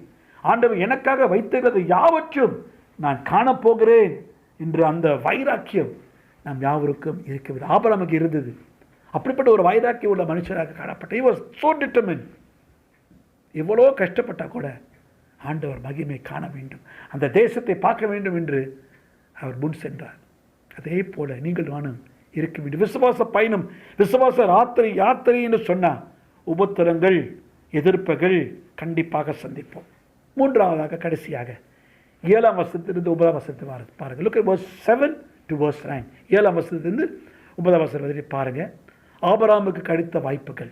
ஆண்டவர் எனக்காக வைத்திருக்கிறது யாவற்றும் நான் காணப்போகிறேன் என்று அந்த வைராக்கியம் நாம் யாவருக்கும் இருக்கவில்லை. ஆபிரகாமுக்கு இருந்தது. அப்படிப்பட்ட ஒரு வைராக்கியம் உள்ள மனுஷராக காணப்பட்ட. He was so determined. எவ்வளோ கஷ்டப்பட்டால் கூட ஆண்டவர் மகிமை காண வேண்டும், அந்த தேசத்தை பார்க்க வேண்டும் என்று அவர் முன் சென்றார். அதே போல நீங்கள் நானும் இருக்க வேண்டும். விசுவாச பயணம், விசுவாச யாத்திரை என்று சொன்னால் உபத்திரங்கள் எதிர்ப்புகள் கண்டிப்பாக சந்திப்போம். மூன்றாவதாக கடைசியாக 7ஆம் வசனத்திலிருந்து 9ஆம் வசனத்தை பாருங்கள். Look at verse 7 to verse 9. 7ஆம் வசனத்திலிருந்து 9ஆம் வசனம் வரை பாருங்கள். ஆபிரகாமுக்கு கிடைத்த வாய்ப்புகள்,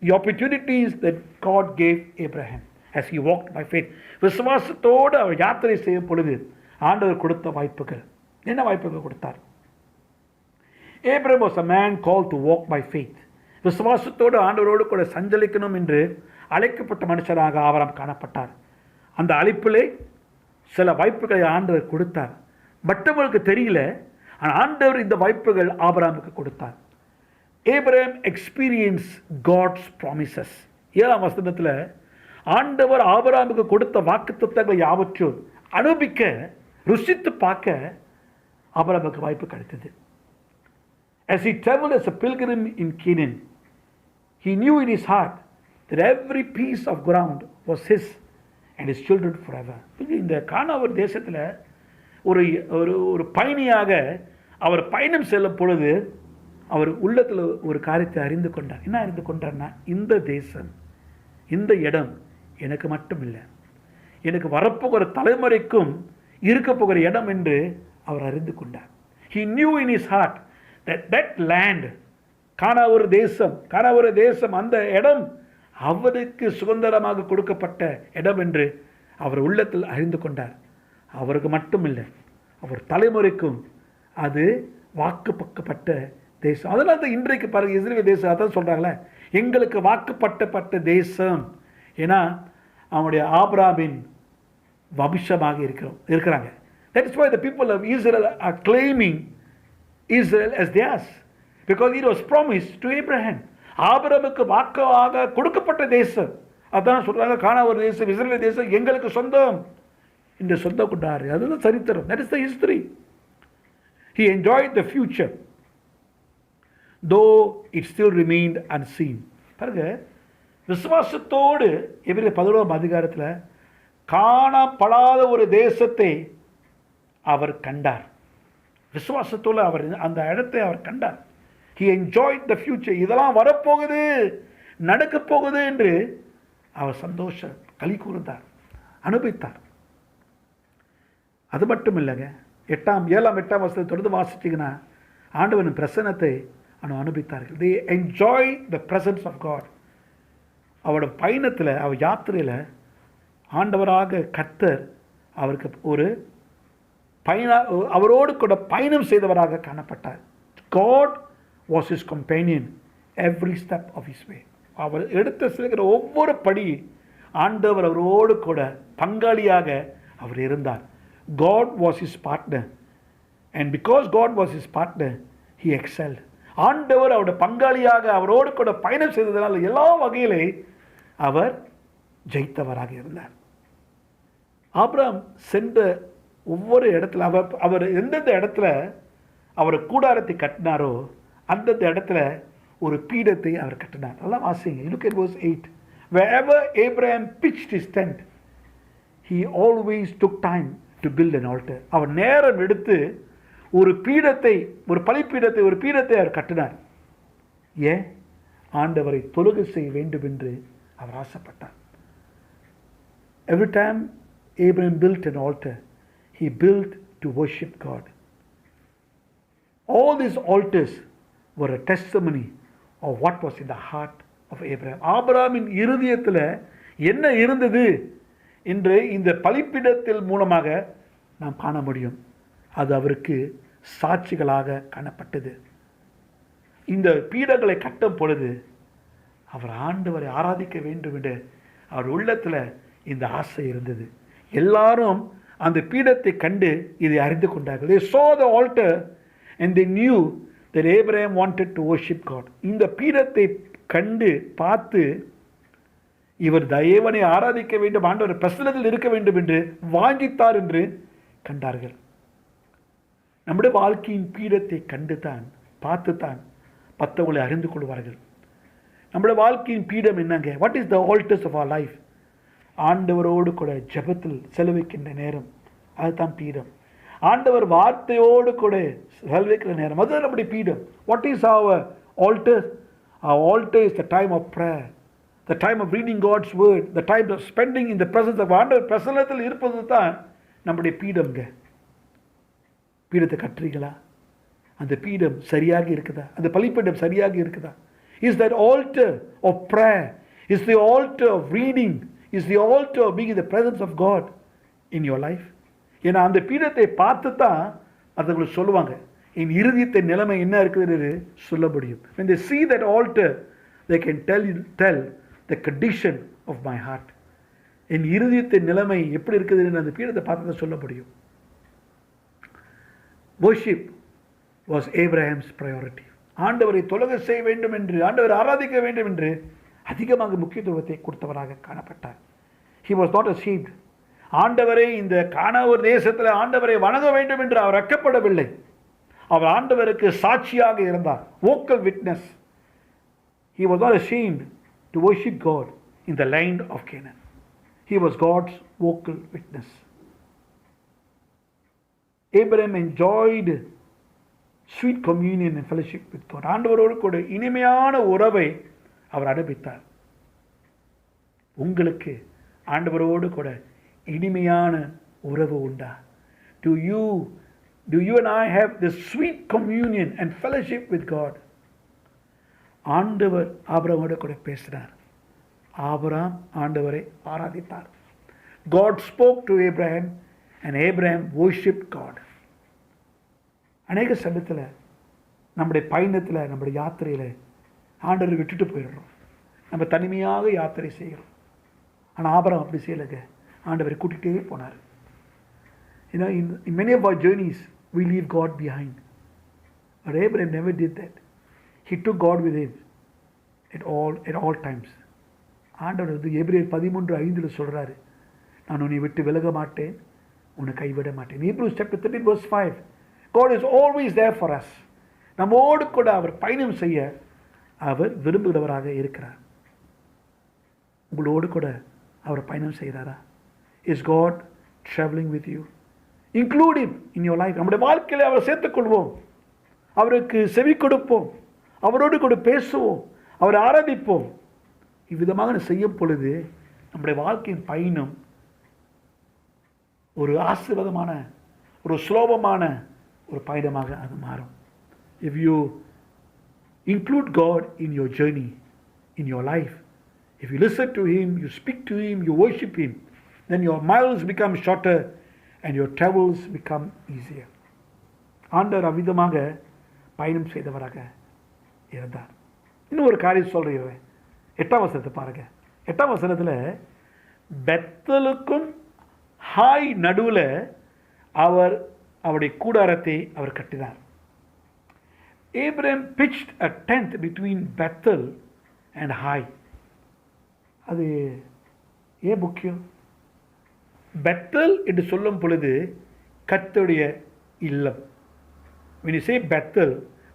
the opportunities that God gave Abraham as he walked by faith. விசுவாசத்தோடு அவர் யாத்திரை செய்யும் பொழுது ஆண்டவர் கொடுத்த வாய்ப்புகள். என்ன வாய்ப்புகள் கொடுத்தார்? Abraham was a man called to walk by faith. விசுவாசத்தோடு ஆண்டவரோடு கூட சஞ்சலிக்கணும் என்று அழைக்கப்பட்ட மனுஷராக ஆபிரகாம் காணப்பட்டார். அந்த அழைப்பிலே சில வாய்ப்புகளை ஆண்டவர் கொடுத்தார். மற்றவர்களுக்கு தெரியல, ஆண்டவர் இந்த வாய்ப்புகள் ஆபிரகாமுக்கு கொடுத்தார். Abraham experience God's promises. 7ஆம் வசனத்தில் ஆண்டவர் ஆபிரகாமுக்கு கொடுத்த வாக்குத்தத்தங்களை யாவற்றும் அனுபவிக்க, ருசித்து பார்க்க ஆபிரகாமுக்கு வாய்ப்பு கிடைத்தது. As he traveled as a pilgrim in Canaan, he knew in his heart that every piece of ground was his and his children forever. இந்த கானான் தேசத்தில் ஒரு ஒரு ஒரு பயணியாக அவர் பயணம் செல்லும் பொழுது அவர் உள்ளத்தில் ஒரு காரியத்தை அறிந்து கொண்டார். என்ன அறிந்து கொண்டார்னா, இந்த தேசம், இந்த இடம் எனக்கு மட்டும் இல்லை, எனக்கு வரப்போகிற தலைமுறைக்கும் இருக்க போகிற இடம் என்று அவர் அறிந்து கொண்டார். He knew in his heart that land, கானான் தேசம், அந்த இடம் அவருக்கு சுதந்திரமாக கொடுக்கப்பட்ட இடம் என்று அவர் உள்ளத்தில் அறிந்து கொண்டார். அவருக்கு மட்டும் இல்லை, அவர் தலைமுறைக்கும் அது வாக்குப்பட்ட தேசம். அதனால தான் இன்றைக்கு பாருங்கள், இஸ்ரேல் தேசம் அதான் சொல்கிறாங்களே, எங்களுக்கு வாக்குப்பட்ட தேசம். ஏன்னா அவனுடைய ஆபிரகாமின் வம்சமாக இருக்கிறாங்க. That is why the people of Israel are claiming Israel as theirs, because it was promised to Abraham. ஆபிரகாமுக்கு வாக்காக கொடுக்கப்பட்ட தேசம். அதான் சொல்கிறாங்க, கானான் தேசம், இஸ்ரேல் தேசம் எங்களுக்கு சொந்தம் என்று சொந்தம் கொண்டாரு. அதுதான் சரித்திரம். That is the history. He enjoyed the future, though it still remained unseen. பாருங்க, விசுவாசத்தோடு எபிரேயர் 11ஆம் அதிகாரத்தில் காணப்படாத ஒரு தேசத்தை அவர் கண்டார். விசுவாசத்தோடு அவர் அந்த இடத்தை அவர் கண்டார். He enjoyed the future. இதெல்லாம் வரப்போகுது, நடக்கப் போகுது என்று அவர் சந்தோஷம் களி கூர்ந்தார், அனுபவித்தார். அது மட்டும் இல்லைங்க, 7ஆம் 8ஆம் வசனத்தை தொடர்ந்து வாசிச்சிங்கன்னா ஆண்டவரின் பிரசன்னத்தை அனுபவித்தார்கள். They enjoy the presence of God. அவரோட பயணத்தில், அவர் யாத்திரையில் ஆண்டவராக கர்த்தர் அவருக்கு ஒரு அவரோடு கூட பயணம் செய்தவராக காணப்பட்டார். God was his companion every step of his way. அவர் எடுத்து செல்கிற ஒவ்வொரு படி ஆண்டவர் அவரோடு கூட பங்காளியாக அவர் இருந்தார். God was his partner, and because God was his partner, he excelled. ஆண்டவர் அவருடைய பங்காளியாக அவரோடு கூட பயணம் செய்ததனால எல்லா வகையிலே அவர் ஜெயித்தவராக இருந்தார். ஆபிரகாம் சென்ற ஒவ்வொரு இடத்துல அவர் எந்தெந்த இடத்துல அவர் கூடாரத்தை கட்டினாரோ அந்தந்த இடத்துல ஒரு பீடத்தை அவர் கட்டினார். எல்லாம் வாசிங்க. Look at verse 8. Wherever Abraham pitched his tent, he always took time to build an altar. அவர் நேரம் எடுத்து ஒரு பீடத்தை, ஒரு பலிப்பீடத்தை, ஒரு பீடத்தை அவர் கட்டினார். ஏன்? ஆண்டவரை தொழுகை செய்ய வேண்டும் என்று அவர் ஆசைப்பட்டார். Every time Abraham built an altar, he built to worship God. All these altars were a testimony of what was in the heart of Abraham. ஆபிரகாமின் இருதயத்தில் என்ன இருந்தது என்று இந்த பலிப்பீடத்தில் மூலமாக நாம் காண முடியும். அது அவருக்கு சாட்சிகளாக காணப்பட்டது. இந்த பீடங்களை கட்டும் பொழுது அவர் ஆண்டவரை ஆராதிக்க வேண்டும் என்று அவர் உள்ளத்தில் இந்த ஆசை இருந்தது. எல்லாரும் அந்த பீடத்தை கண்டு இதை அறிந்து கொண்டார்கள். They saw the altar and they knew that Abraham wanted to worship God. இந்த பீடத்தை கண்டு பார்த்து இவர் தேவனை ஆராதிக்க வேண்டும், ஆண்டவர் பிரசன்னத்தில் இருக்க வேண்டும் என்று வாஞ்சித்தார் என்று கண்டார்கள். நம்முடைய வாழ்க்கையின் பீடத்தை கண்டு தான், பார்த்து தான் மற்றவங்களை அறிந்து கொள்வார்கள். நம்முடைய வாழ்க்கையின் பீடம் என்னங்க? What is the altars of our life? ஆண்டவரோடு கூட ஜெபத்தில் செலவிக்கின்ற நேரம், அதுதான் பீடம். ஆண்டவர் வார்த்தையோடு கூட செலவிக்கிற நேரம், அதுதான் நம்முடைய பீடம். What is our altar? Our altar is the time of prayer, the time of reading God's word, the time of spending in the presence of ஆண்டவர் பிரசன்னத்தில் இருப்பது தான் நம்முடைய பீடம்ங்க. பீடத்தை கட்டுறீங்களா? அந்த பீடம் சரியாக இருக்குதா? அந்த பலிப்பீடம் சரியாக இருக்குதா? Is that altar of prayer, is the altar of reading, is the altar of being in the presence of God in your life? ஏன்னா அந்த பீடத்தை பார்த்து தான் மற்றவங்களுக்கு சொல்லுவாங்க, என் இருதயத்தின் நிலைமை என்ன இருக்குதுன்னு சொல்ல முடியும். When they see that altar, they can tell the condition of my heart. என் இருதயத்தின் நிலைமை எப்படி இருக்குதுன்னு அந்த பீடத்தை பார்த்து தான் சொல்ல முடியும். Worship was Abraham's priority. ஆண்டவரை தொழுகை செய்ய வேண்டும் என்று, ஆண்டவரை ஆராதிக்க வேண்டும் என்று அதிகமாக முக்கியத்துவத்தை கொடுத்தவராக காணப்பட்டார். He was not ashamed. ஆண்டவரை இந்த கானாவூர் தேசத்தில் ஆண்டவரை வணங்க வேண்டும் என்று அவர் வெட்கப்படவில்லை. அவர் ஆண்டவருக்கு சாட்சியாக இருந்தார். vocal witness. He was not ashamed to worship God in the land of Canaan. He was God's vocal witness. Abraham enjoyed sweet communion and fellowship with God. ஆண்டவரோடு கூட இனிமையான உறவை அவர் அனுபவித்தார். உங்களுக்கு ஆண்டவரோடு கூட இனிமையான உறவு உண்டா? Do you and I have this sweet communion and fellowship with God? ஆண்டவர் ஆபிரகாமோடு கூட பேசினார். ஆபிரகாம் ஆண்டவரை ஆராதித்தார். God spoke to Abraham and Abraham worshipped God. அநேக சமயத்தில் நம்முடைய பயணத்தில், நம்முடைய யாத்திரையில் ஆண்டவரை விட்டுட்டு போயிடுறோம். நம்ம தனிமையாக யாத்திரை செய்கிறோம். ஆனால் ஆபிரகாம் அப்படி செய்யலைங்க. ஆண்டவரை கூட்டிகிட்டே போனார். In many of our journeys we leave God behind, but Abraham never did that. He took God with him at all times. ஆண்டவர் வந்து எபிரேயர் 13:5 சொல்கிறாரு, நான் உன்னை விட்டு விலக மாட்டேன், உன்னை கைவிட மாட்டேன். Hebrews chapter 13 verse 5. God is always there for us. நம்மோடு கூட அவர் பயணம் செய்ய அவர் விரும்புகிறவராக இருக்கிறார். உங்களோடு கூட அவர் பயணம் செய்கிறாரா? Is God traveling with you? Include him in your life. நம்முடைய வாழ்க்கையில் அவரை சேர்த்துக்கொள்வோம். அவருக்கு செவி கொடுப்போம். அவரோடு கூட பேசுவோம். அவரை ஆராதிப்போம். இவ்விதமாக செய்யும் பொழுது நம்முடைய வாழ்க்கையின் பயணம் ஒரு ஆசீர்வாதமான, ஒரு சுலபமான ஒரு பயணமாக அது மாறும். If you include God in your journey, in your life, if you listen to him, you speak to him, you worship him, then your miles become shorter and your travels become easier. ஆண்டவர் அவ்விதமாக பயணம் செய்தவராக இருந்தார். இன்னும் ஒரு காரியம் சொல்கிறேன். 8ஆம் வசனத்தை பாருங்க. 8ஆம் வசனத்தில் பெத்தலுக்கும் ஹாய் நடுவில் அவருடைய கூடாரத்தை அவர் கட்டினார். Abraham pitched a tent between Bethel and Hai. அது ஏன் முக்கியம்? பெத்தல் என்று சொல்லும் பொழுது கர்த்தருடைய இல்லம். When you say Bethel,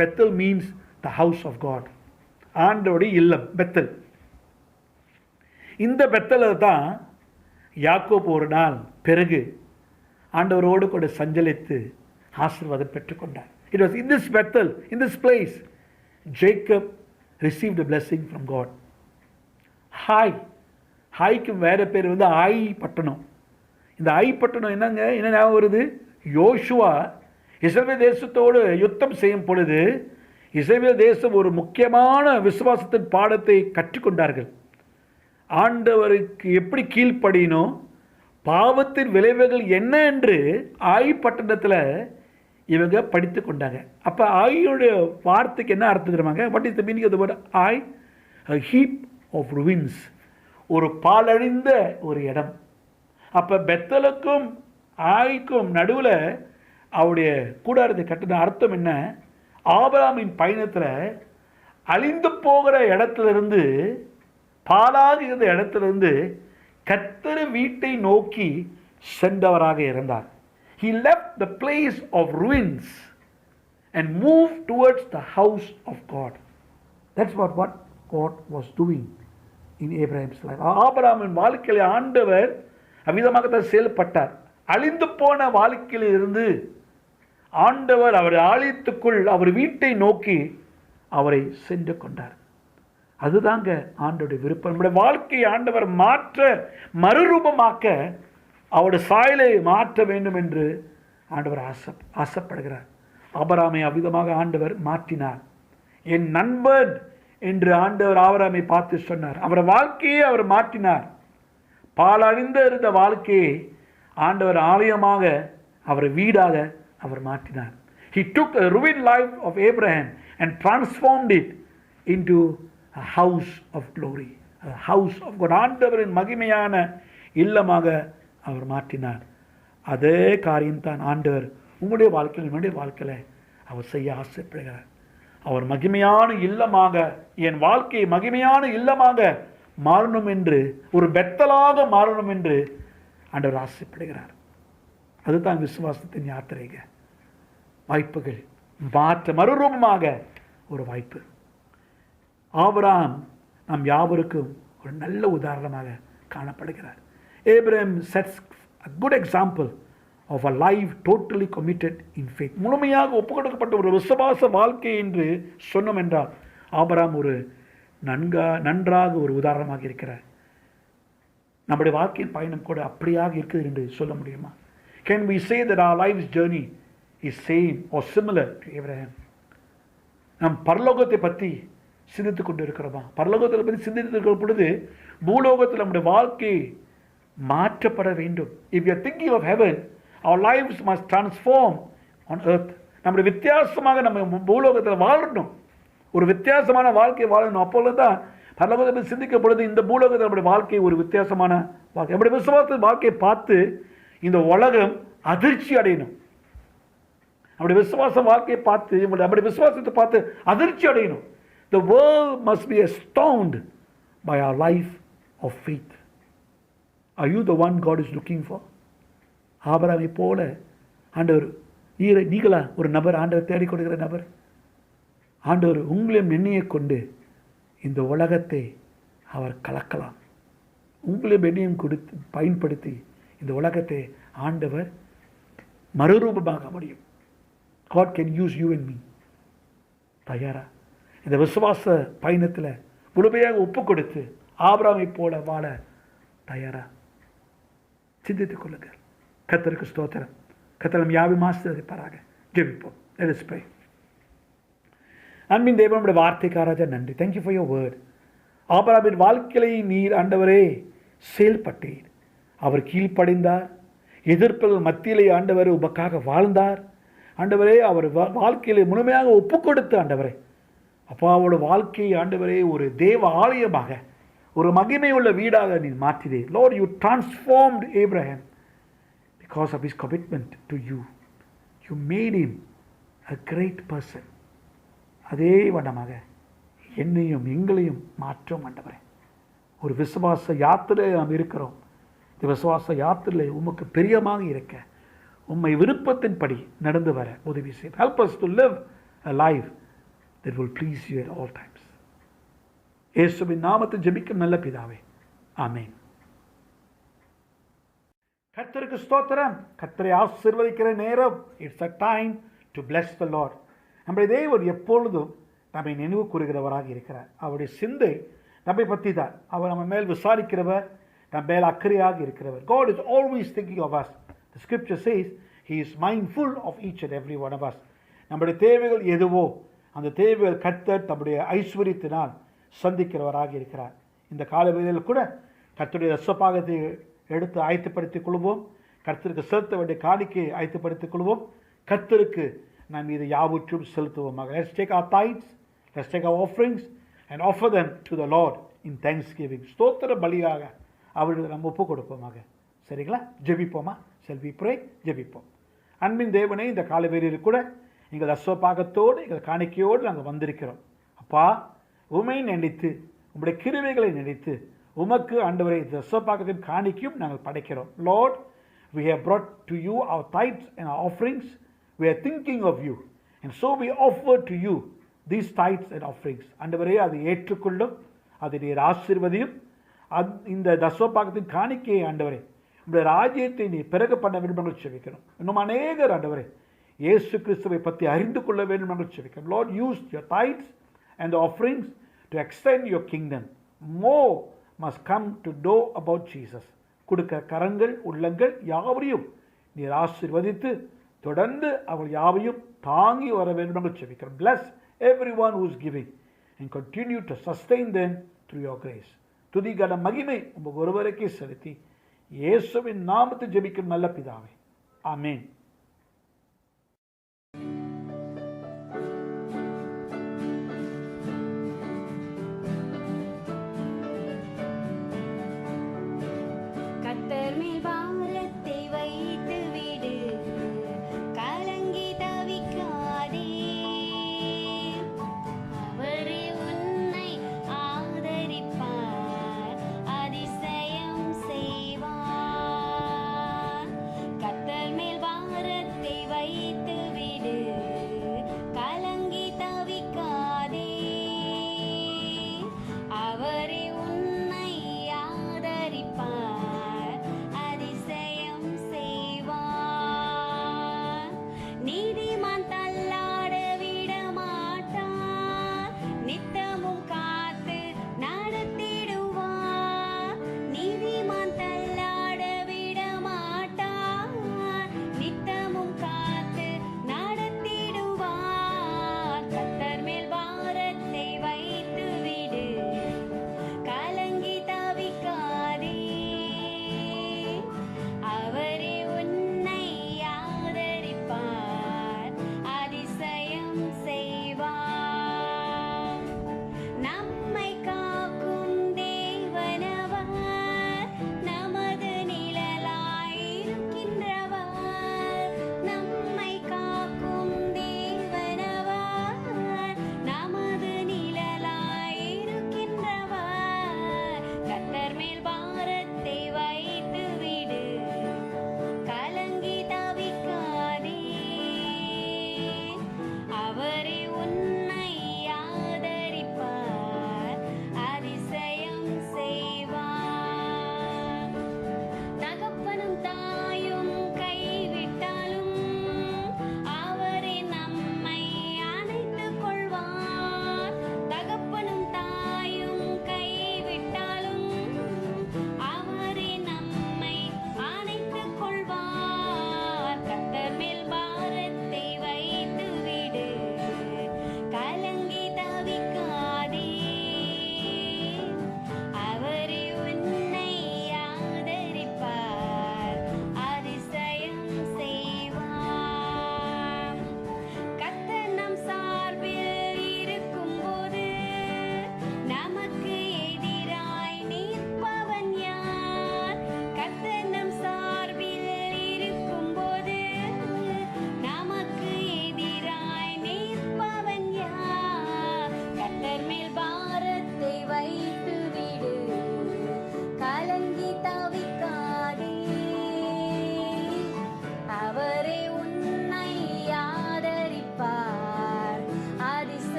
Bethel means the house of God. ஆண்டவருடைய இல்லம் பெத்தல். இந்த பெத்தலில் தான் யாக்கோபு ஒரு நாள் பிறகு ஆண்டவரோடு கூட சஞ்சலித்து ஆசீர்வாதம் பெற்றுக்கொண்டார். It was in this Bethel, in this place, Jacob received a blessing from God. ஹாய்க்கு வேறு பேர் வந்து ஆய் பட்டணம். இந்த ஆய் பட்டணம் என்ன ஞாபகம் வருது? யோசுவா இஸ்ரவேல் தேசத்தோடு யுத்தம் செய்யும் பொழுது இஸ்ரவேல் தேசம் ஒரு முக்கியமான விசுவாசத்தின் பாடத்தை கற்றுக்கொண்டார்கள். ஆண்டவருக்கு எப்படி கீழ்ப்படியணும், பாவத்தின் விளைவுகள் என்ன என்று ஆய் பட்டணத்தில் இவங்க படித்து கொண்டாங்க. அப்போ ஆயுடைய வார்த்தைக்கு என்ன அர்த்தம் தெரியுமாங்க? What is the meaning of the word Ai? a heap of ruins, ஒரு பாழடைந்த ஒரு இடம். அப்போ பெத்தலுக்கும் ஆய்க்கும் நடுவில் அவருடைய கூடாரத்தை கட்டின அர்த்தம் என்ன? ஆபிரகாமின் பயணத்தில் அழிந்து போகிற இடத்துலேருந்து, பாலாக இருந்த இடத்துலேருந்து கர்த்தர் வீட்டை நோக்கி சென்றவராக இருந்தார். He left the place of ruins and moved towards the house of God. That's what God was doing in Abraham's life. ஆபிரகாமின் வாழ்க்கையில் ஆண்டவர் அவ்விதமாகத்தான் செயல்பட்டார். அழிந்து போன வாழ்க்கையில் இருந்து ஆண்டவர் அவர் ஆலயத்துக்குள் அவர் வீட்டை நோக்கி அவரை சென்று கொண்டார். அதுதாங்க ஆண்டவருடைய விருப்பம். நம்முடைய வாழ்க்கையை ஆண்டவர் மாற்ற, மறுரூபமாக்க, அவருடைய சாயலை மாற்ற வேண்டும் என்று ஆண்டவர் ஆசைப்படுகிறார். ஆபிரகாமை அவ்விதமாக ஆண்டவர் மாற்றினார். என் நண்பன் என்று ஆண்டவர் ஆபிரகாமை பார்த்து சொன்னார். அவர் வாழ்க்கையை அவர் மாற்றினார். பாலடைந்த இருந்த வாழ்க்கையை ஆண்டவர் ஆலயமாக, அவர் வீடாக அவர் மாற்றினார். He took a ruined life of Abraham and transformed it into a house of glory, a house of God. ஆண்டவரின் மகிமையான இல்லமாக அவர் மாற்றினார். அதே காரியம்தான் ஆண்டவர் உங்களுடைய வாழ்க்கையில், என்னுடைய வாழ்க்கையில் அவர் செய்ய ஆசைப்படுகிறார். அவர் மகிமையான இல்லமாக, என் வாழ்க்கை மகிமையான இல்லமாக மாறணும் என்று, ஒரு பெத்தலாக மாறணும் என்று ஆண்டவர் ஆசைப்படுகிறார். அதுதான் விசுவாசத்தின் யாத்திரைக. வாய்ப்புகள் மாற்ற மறுரூபமாக ஒரு வாய்ப்பு. ஆபிரகாம் நம் யாவருக்கும் ஒரு நல்ல உதாரணமாக காணப்படுகிறார். Abraham sets a good example of a life totally committed in faith. முழுமையாக ஒப்புக்கொடுக்கப்பட்ட ஒரு விசுவாச வாழ்க்கை என்று சொன்னோம் என்றால் ஆபிரகாம் ஒரு நன்றாக ஒரு உதாரணமாக இருக்கிறார். நம்முடைய வாழ்க்கையின் பயணம் கூட அப்படியாக இருக்குது என்று சொல்ல முடியுமா? Can we say that our life's journey is same or similar to Abraham? நாம் பரலோகத்தை பற்றி சிந்தித்து கொண்டு இருக்கிறோமா? பரலோகத்தை பற்றி சிந்தித்து இருக்கிற பொழுது பூலோகத்தில் நம்முடைய வாழ்க்கை மாற்றப்பட வேண்டும். If we are thinking of heaven, our lives must transform on earth. நம்முடைய வித்தியாசமாக நம்ம பூலோகத்தில் வாழணும், ஒரு வித்தியாசமான வாழ்க்கை வாழணும். அப்பொழுது தான் பரலோகத்தை பற்றி சிந்திக்கும் பொழுது இந்த பூலோகத்தில் நம்முடைய வாழ்க்கை ஒரு வித்தியாசமான வாழ்க்கை. நம்முடைய விசுவாச வாழ்க்கையை பார்த்து இந்த உலகம் அதிர்ச்சி அடையணும். நம்முடைய விசுவாச வாழ்க்கையை பார்த்து, நம்முடைய விசுவாசத்தை பார்த்து அதிர்ச்சி அடையணும். The world must be astounded by our life of faith. Are you the one God is looking for? ஆபிரகாமை போல ஆண்டவர் நீங்களா ஒரு நபர், ஆண்டவர் தேடிக்கொடுக்கிற நபர்? ஆண்டவர் உங்களையும் எண்ணியை கொண்டு இந்த உலகத்தை அவர் கலக்கலாம். உங்களையும் எண்ணியும் கொடுத்து பயன்படுத்தி இந்த உலகத்தை ஆண்டவர் மறுரூபமாக முடியும். God can use you and me. தயாரா இந்த விசுவாச பயணத்தில் முழுமையாக ஒப்பு கொடுத்து ஆபிரகாமை போல வாழ தயாரா? சிந்தித்துக் கொள்ளுங்கள். கர்த்தருக்கு ஸ்தோத்திரம். கர்த்தர் நம் யாவையும் ஆசீர்வதிப்பாராக. ஜெபிப்போம். Let us pray. அன்பின் தேவனுடைய வார்த்தைக்காராஜா நன்றி. Thank you for your word. ஆபிரகாமின் வாழ்க்கையை நீர் ஆண்டவரே செயல்பட்டீர். அவர் கீழ்ப்படிந்தார். எதிர்ப்புகள் மத்தியிலே ஆண்டவரே உமக்காக வாழ்ந்தார். ஆண்டவரே அவர் வாழ்க்கையிலே முழுமையாக ஒப்பு கொடுத்து ஆண்டவரே அப்பாவோட வாழ்க்கையை ஆண்டவரே ஒரு தேவ ஆலயமாக, ஒரு மகிமை உள்ள வீடாக நீ மாற்றினே. Lord, you transformed Abraham because of his commitment to you. You made him a great person. அதே வண்ணமாக என்னையும் எங்களையும் மாற்றும் ஆண்டவரே. ஒரு விசுவாச யாத்திரையில் நாம் இருக்கிறோம். இந்த விசுவாச யாத்திரையில் உமக்கு பிரியமாக இருக்க, உம்மை விருப்பத்தின்படி நடந்து வர உதவி செய்யும். Help us to live a life that will please you at all times. இயேசுவின் நாமத்தில் ஜெபிக்கும் நல்ல பிதாவே, ஆமென். கர்த்தருக்கு ஸ்தோத்திரம். கர்த்தரை ஆசீர்வதிக்கிற நேரம். It's a time to bless the Lord. நம்முடைய தேவன் எப்பொழுதும் நம்மை நினைவு கூறுகிறவராக இருக்கிறார். அவருடைய சிந்தை நம்மை பற்றி தான். அவர் நம்ம மேல் விசாரிக்கிறவர், நம்ம மேல் அக்கறையாக இருக்கிறவர். God is always thinking of us. The scripture says he is mindful of each and every one of us. நம்முடைய தேவைகள் எதுவோ அந்த தேவைகள் கர்த்தர் தம்முடைய ஐஸ்வரியத்தினால் சந்திக்கிறவராக இருக்கிறார். இந்த காலவேளையில் கூட கர்த்தருடைய ரசபாகத்தை எடுத்து ஆயத்தப்படுத்திக் கொள்வோம். கர்த்தருக்கு செலுத்த வேண்டிய காணிக்கையை ஆயத்தப்படுத்திக் கொள்வோம். கர்த்தருக்கு நாம் இதை யாவற்றும் செலுத்துவோமாக. Let's take our tithes, let's take our offerings and offer them to the Lord in thanksgiving. ஸ்தோத்திர பலியாக அவர்களுக்கு நம்ம ஒப்பு கொடுப்போமாக. சரிங்களா? ஜெபிப்போமா? Shall we pray? ஜெபிப்போம். அன்பின் தேவனே, இந்த காலவேளையில் கூட எங்கள் அஸ்வபாகத்தோடு எங்கள் காணிக்கையோடு நாங்கள் வந்திருக்கிறோம். அப்பா, உமை நினைத்து உங்களுடைய கிருபைகளை நினைத்து உமக்கு ஆண்டவரை இந்த அஸ்வபாகத்தின் காணிக்கையும் நாங்கள் படைக்கிறோம். Lord, we have brought to you our tithes and our offerings. We are thinking of you and so we offer to you these tithes and offerings. ஆண்டவரே, அதை ஏற்றுக்கொள்ளும், அதை நீர் ஆசீர்வதியும். இந்த தசோபாகத்தின் காணிக்கையை ஆண்டவரே உங்களுடைய ராஜ்யத்தை நீ பிறகு பண்ண வேண்டும் என்று செபிக்கிறோம். இன்னும் அநேகர் ஆண்டவரே இயேசு கிறிஸ்துவை பற்றி அறிந்து கொள்ள வேண்டும் என்று செபிக்கிறோம். Lord, use your tithes and the offerings to extend your kingdom. More must come to know about Jesus. கொடுக்க கரங்கள் உள்ளங்கள் யாவரையும் நீர் ஆசீர்வதித்து தொடர்ந்து அவள் யாவையும் தாங்கி வர வேண்டும் என்று செபிக்கிறோம். Bless everyone who is giving and continue to sustain them through your grace. துதி கன மகிமை உங்கள் ஒருவருக்கே செலுத்தி இயேசுவின் நாமத்தில் ஜெபிக்கும் நல்ல பிதாவே, ஆமென். கர்த்தர் மேல் பாரத்தை வைத்து விடு, கலங்கி தவிக்காதே.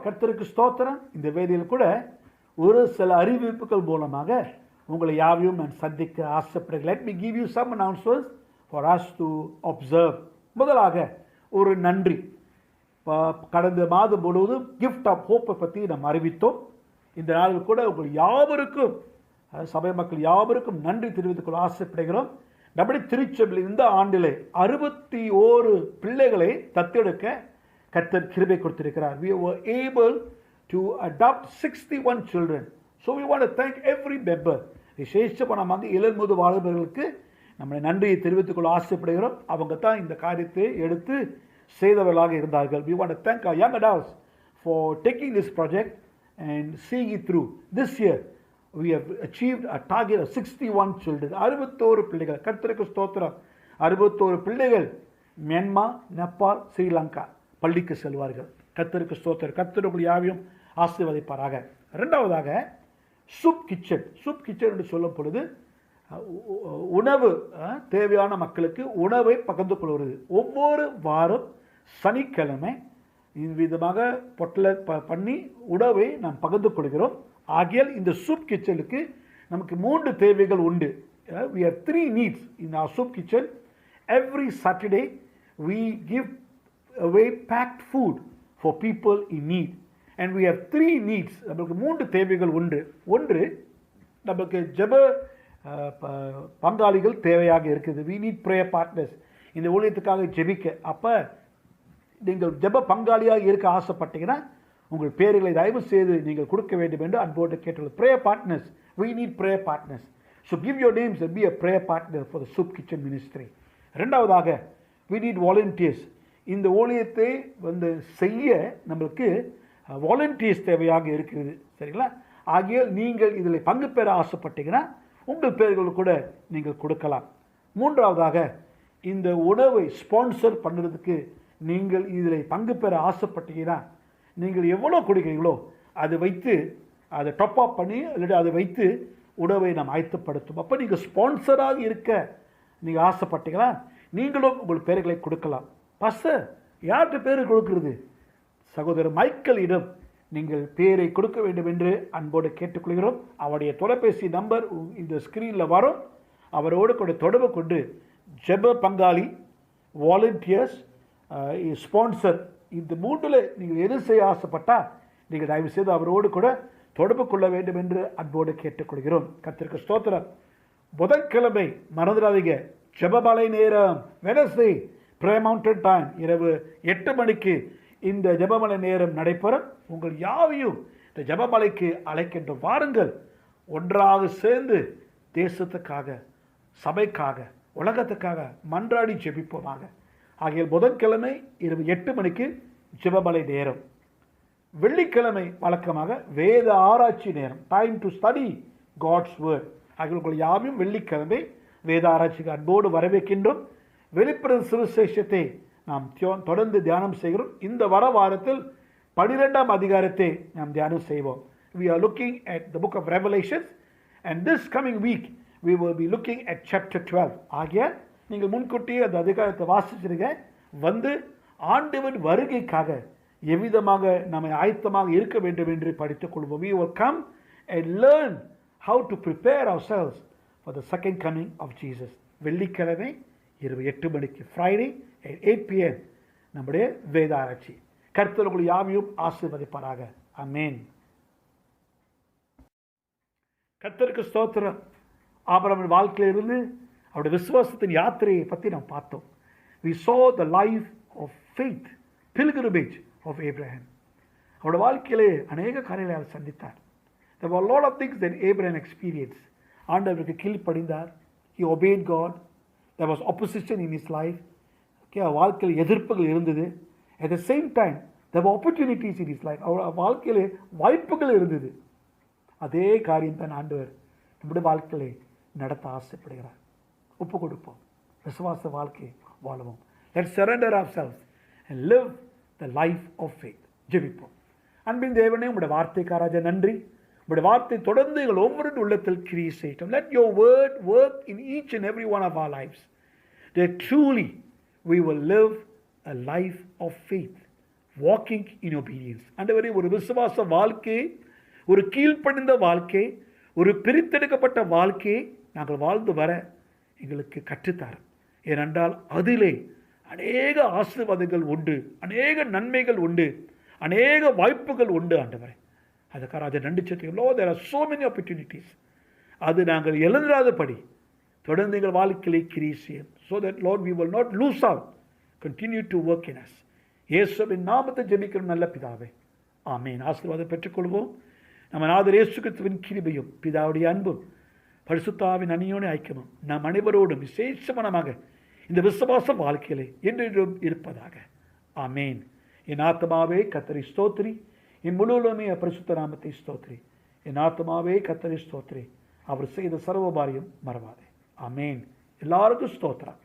கர்த்தருக்கு ஸ்தோத்திரம். இந்த வேதியில் கூட ஒரு சில அறிவிப்புகள் மூலமாக உங்களை யாவையும் நான் சந்திக்க ஆசைப்படுகிறேன். Let me give you some announcements for us to observe. முதலாக ஒரு நன்றி. கடந்த மாதம் முழுவதும் கிஃப்ட் ஆஃப் ஹோப்பை பற்றி நாம் அறிவித்தோம். இந்த நாளில் கூட உங்கள் யாவருக்கும், சபை மக்கள் யாவருக்கும் நன்றி தெரிவித்துக் கொள்ள ஆசைப்படுகிறோம். நம்முடைய திருச்சபையில் இந்த ஆண்டிலே 61 பிள்ளைகளை தத்தெடுக்க கர்த்தர் கிருபை கொடுத்திருக்கிறார். We were able to adopt 61 children. So we want to thank every member. விசேஷமாக இளமுது வாழ்வர்களுக்கு நம்முடைய நன்றியை தெரிவித்துக் கொள்ள ஆசைப்படுகிறோம். அவங்க தான் இந்த காரியத்தை எடுத்து செய்தவர்களாக இருந்தார்கள். We want to thank our young adults for taking this project and seeing it through. This year we have achieved a target of 61 children. 61 பிள்ளைகள். கர்த்தருக்கு ஸ்தோத்திரம். 61 பிள்ளைகள் மியான்மர், நேபாள், ஸ்ரீலங்கா பள்ளிக்கு செல்வார்கள். கர்த்தருக்கு ஸ்தோத்திரம். கர்த்தருக்கு யாவையும் ஆசீர்வதிப்பாராக. இரண்டாவதாக சூப் கிச்சன். சூப் கிச்சன் என்று சொல்லும் பொழுது உணவு, தேவையான மக்களுக்கு உணவை பகிர்ந்து கொள்வது. ஒவ்வொரு வாரம் சனிக்கிழமை விதமாக பொட்டலை பண்ணி உணவை நாம் பகிர்ந்து கொள்கிறோம். ஆகியால் இந்த சூப் கிச்சனுக்கு நமக்கு 3 தேவைகள் உண்டு. We have 3 needs in our soup kitchen. Every Saturday we give away packed food for people in need. And we have 3 needs. நமக்கு 3 தேவைகள் உண்டு. ஒன்று, நமக்கு ஜெப பங்காளிகள் தேவையாக இருக்குது. We need prayer partners. இந்த ஊழியத்துக்காக ஜெபிக்க. அப்போ நீங்கள் ஜெப பங்காளியாக இருக்க ஆசைப்பட்டீங்கன்னா உங்கள் பேர்களை தயவு செய்து நீங்கள் கொடுக்க வேண்டும் என்று அன்போடு கேட்டுள்ளது. prayer partners. We need prayer partners. So give your names and be a prayer partner for the soup kitchen ministry. இரண்டாவதாக we need volunteers. இந்த ஊழியத்தை செய்ய நம்மளுக்கு வாலண்டியர்ஸ் தேவையாக இருக்கிறது. சரிங்களா? ஆகியால் நீங்கள் இதில் பங்கு பெற ஆசைப்பட்டீங்கன்னா உங்கள் பேர்கள் கூட நீங்கள் கொடுக்கலாம். மூன்றாவதாக இந்த உணவை ஸ்பான்சர் பண்ணுறதுக்கு நீங்கள் இதில் பங்கு பெற ஆசைப்பட்டீங்கன்னா நீங்கள் எவ்வளோ கொடுக்கிறீங்களோ அதை வைத்து அதை டாப் அப் பண்ணி இல்லாட்டி அதை வைத்து உணவை நாம் ஆயத்தப்படுத்தும். அப்போ நீங்கள் ஸ்பான்சராக இருக்க நீங்கள் ஆசைப்பட்டீங்கன்னா நீங்களும் உங்கள் பேர்களை கொடுக்கலாம். பாஸ்டர், யார்கிட்ட பேர் கொடுக்கிறது? சகோதரர் மைக்கேலிடம் நீங்கள் பேரை கொடுக்க வேண்டும் என்று அன்போடு கேட்டுக்கொள்கிறோம். அவருடைய தொலைபேசி நம்பர் இந்த ஸ்க்ரீனில் வரும். அவரோடு கூட தொடர்பு கொண்டு ஜெப பங்காளி, வாலண்டியர்ஸ், ஸ்பான்சர், இந்த 3ல் நீங்கள் எது செய்ய ஆசைப்பட்டால் நீங்கள் தயவு செய்து அவரோடு கூட தொடர்பு கொள்ள வேண்டும் என்று அன்போடு கேட்டுக்கொள்கிறோம். கர்த்தருக்கு ஸ்தோத்திரம். புதன்கிழமை மறந்துடாதீங்க, ஜெபமலை நேரம். வெனஸ்டே பிரேயர் மவுண்டன் டைம் இரவு 8 மணிக்கு இந்த ஜெபமலை நேரம் நடைபெறும். உங்கள் யாவையும் இந்த ஜெபமலைக்கு அழைக்கின்ற வாருங்கள். ஒன்றாக சேர்ந்து தேசத்துக்காக, சபைக்காக, உலகத்துக்காக மன்றாடி ஜெபிப்போமாக. ஆகிய புதன்கிழமை இரவு 8 மணிக்கு ஜெபமலை நேரம். வெள்ளிக்கிழமை வழக்கமாக வேத ஆராய்ச்சி நேரம், time to study God's word. ஆகிய உங்கள் யாவையும் வெள்ளிக்கிழமை வேத ஆராய்ச்சிக்கு அன்போடு வரவேற்கின்றோம். வெளிப்படுத்தும் சுவிசேஷத்தை நாம் தொடர்ந்து தியானம் செய்கிறோம். இந்த வாரத்தில் 12ஆம் அதிகாரத்தை நாம் தியானம் செய்வோம். We are looking at the book of Revelations and this coming week we will be looking at chapter 12. ஆகிய நீங்கள் முன்கூட்டியே அந்த அதிகாரத்தை வாசிச்சிருங்க. ஆண்டவன் வருகைக்காக எவ்விதமாக நம்மை ஆயத்தமாக இருக்க வேண்டும் என்று படித்துக் கொள்வோம். We will come and learn how to prepare ourselves for the second coming of Jesus. வெள்ளிக்கிழமை இரவு 8 மணிக்கு, ஃப்ரைடே at 8 p.m. நம்முடைய வேத ஆராய்ச்சி. கர்த்தர் உங்கள் யாவையும் ஆசீர்வதிப்பாராக. ஆமென். கர்த்தருக்கு ஸ்தோத்திரம். ஆபிரகாமின் வாழ்க்கையிலிருந்து அவருடைய விசுவாசத்தின் யாத்திரையை பற்றி நாம் பார்த்தோம். We saw the life of faith, pilgrimage of Abraham. அவருடைய வாழ்க்கையிலே அநேக காரியங்களை அவர் சந்தித்தார். There were a lot of things that Abraham experienced. ஆண்டவருக்கு கீழ்ப்படிந்தார். He obeyed God. There was opposition in his life. வாழ்க்கையில் எதிர்ப்புகள் இருந்தது. At the same time there were opportunities in his life. அவர் வாழ்க்கையிலே வாய்ப்புகள் இருந்தது. அதே காரியம் தான் ஆண்டவர் நம்முடைய வாழ்க்கையிலே நடத்த ஆசைப்படுகிறார். ஒப்பு கொடுப்போம், விசுவாச வாழ்க்கை வாழுவோம். Let's surrender ourselves and live the life of faith. ஜெபிப்போம். அன்பின் தேவனே, உங்களுடைய வார்த்தைக்காராஜ நன்றி. உங்களுடைய வார்த்தை தொடர்ந்து எங்கள் ஒவ்வொரு உள்ளத்தில் கிரியை செய்யட்டும். Let your word work in each and every one of our lives, that truly we will live a life of faith walking in obedience. ஆண்டவரே, ஒரு விசுவாச வாழ்க்கை, ஒரு கீழ்ப்படிந்த வாழ்க்கை, ஒரு பிரித்தெடுக்கப்பட்ட வாழ்க்கையை நாங்கள் வாழ்ந்து வர எங்களுக்கு கற்றுத்தார். ஏனென்றால் அதிலே அநேக ஆசீர்வாதங்கள் உண்டு, அநேக நன்மைகள் உண்டு, அநேக வாய்ப்புகள் உண்டு ஆண்டவரே. அதுக்காக அதை நன்றி செலுத்துகிறோம். Lord, there are so many opportunities. அது நாங்கள் எழுந்திராதபடி தொடர்ந்து எங்கள் வாழ்க்கையை கிரியை செய்யும். So that Lord, we will not lose out. Continue to work in us. இயேசுவின் நாமத்தை ஜெபிக்கிறோம் நல்ல பிதாவே, ஆமென். ஆசீர்வாதம் பெற்றுக்கொள்வோம். நம்ம நாதர் இயேசு கிறிஸ்துவின் கிருபையும் பிதாவுடைய அன்பும் பரிசுத்தாவின் அந்நியோன்ய ஐக்கியமும் நம் அனைவரோடும் விசேஷமானமாக இந்த விசுவாச வாழ்க்கையிலே என்றென்றும் இருப்பதாக. ஆமென். என் ஆத்மாவே கர்த்தரை ஸ்தோத்திரி, என் முழுவதுமே பரிசுத்த நாமத்தை ஸ்தோத்திரி. என் ஆத்மாவே கர்த்தரை ஸ்தோத்திரி, அவர் செய்த சர்வபாரியம் மறவாதே. ஆமென். எல்லாருக்கும் ஸ்தோத்திரம்.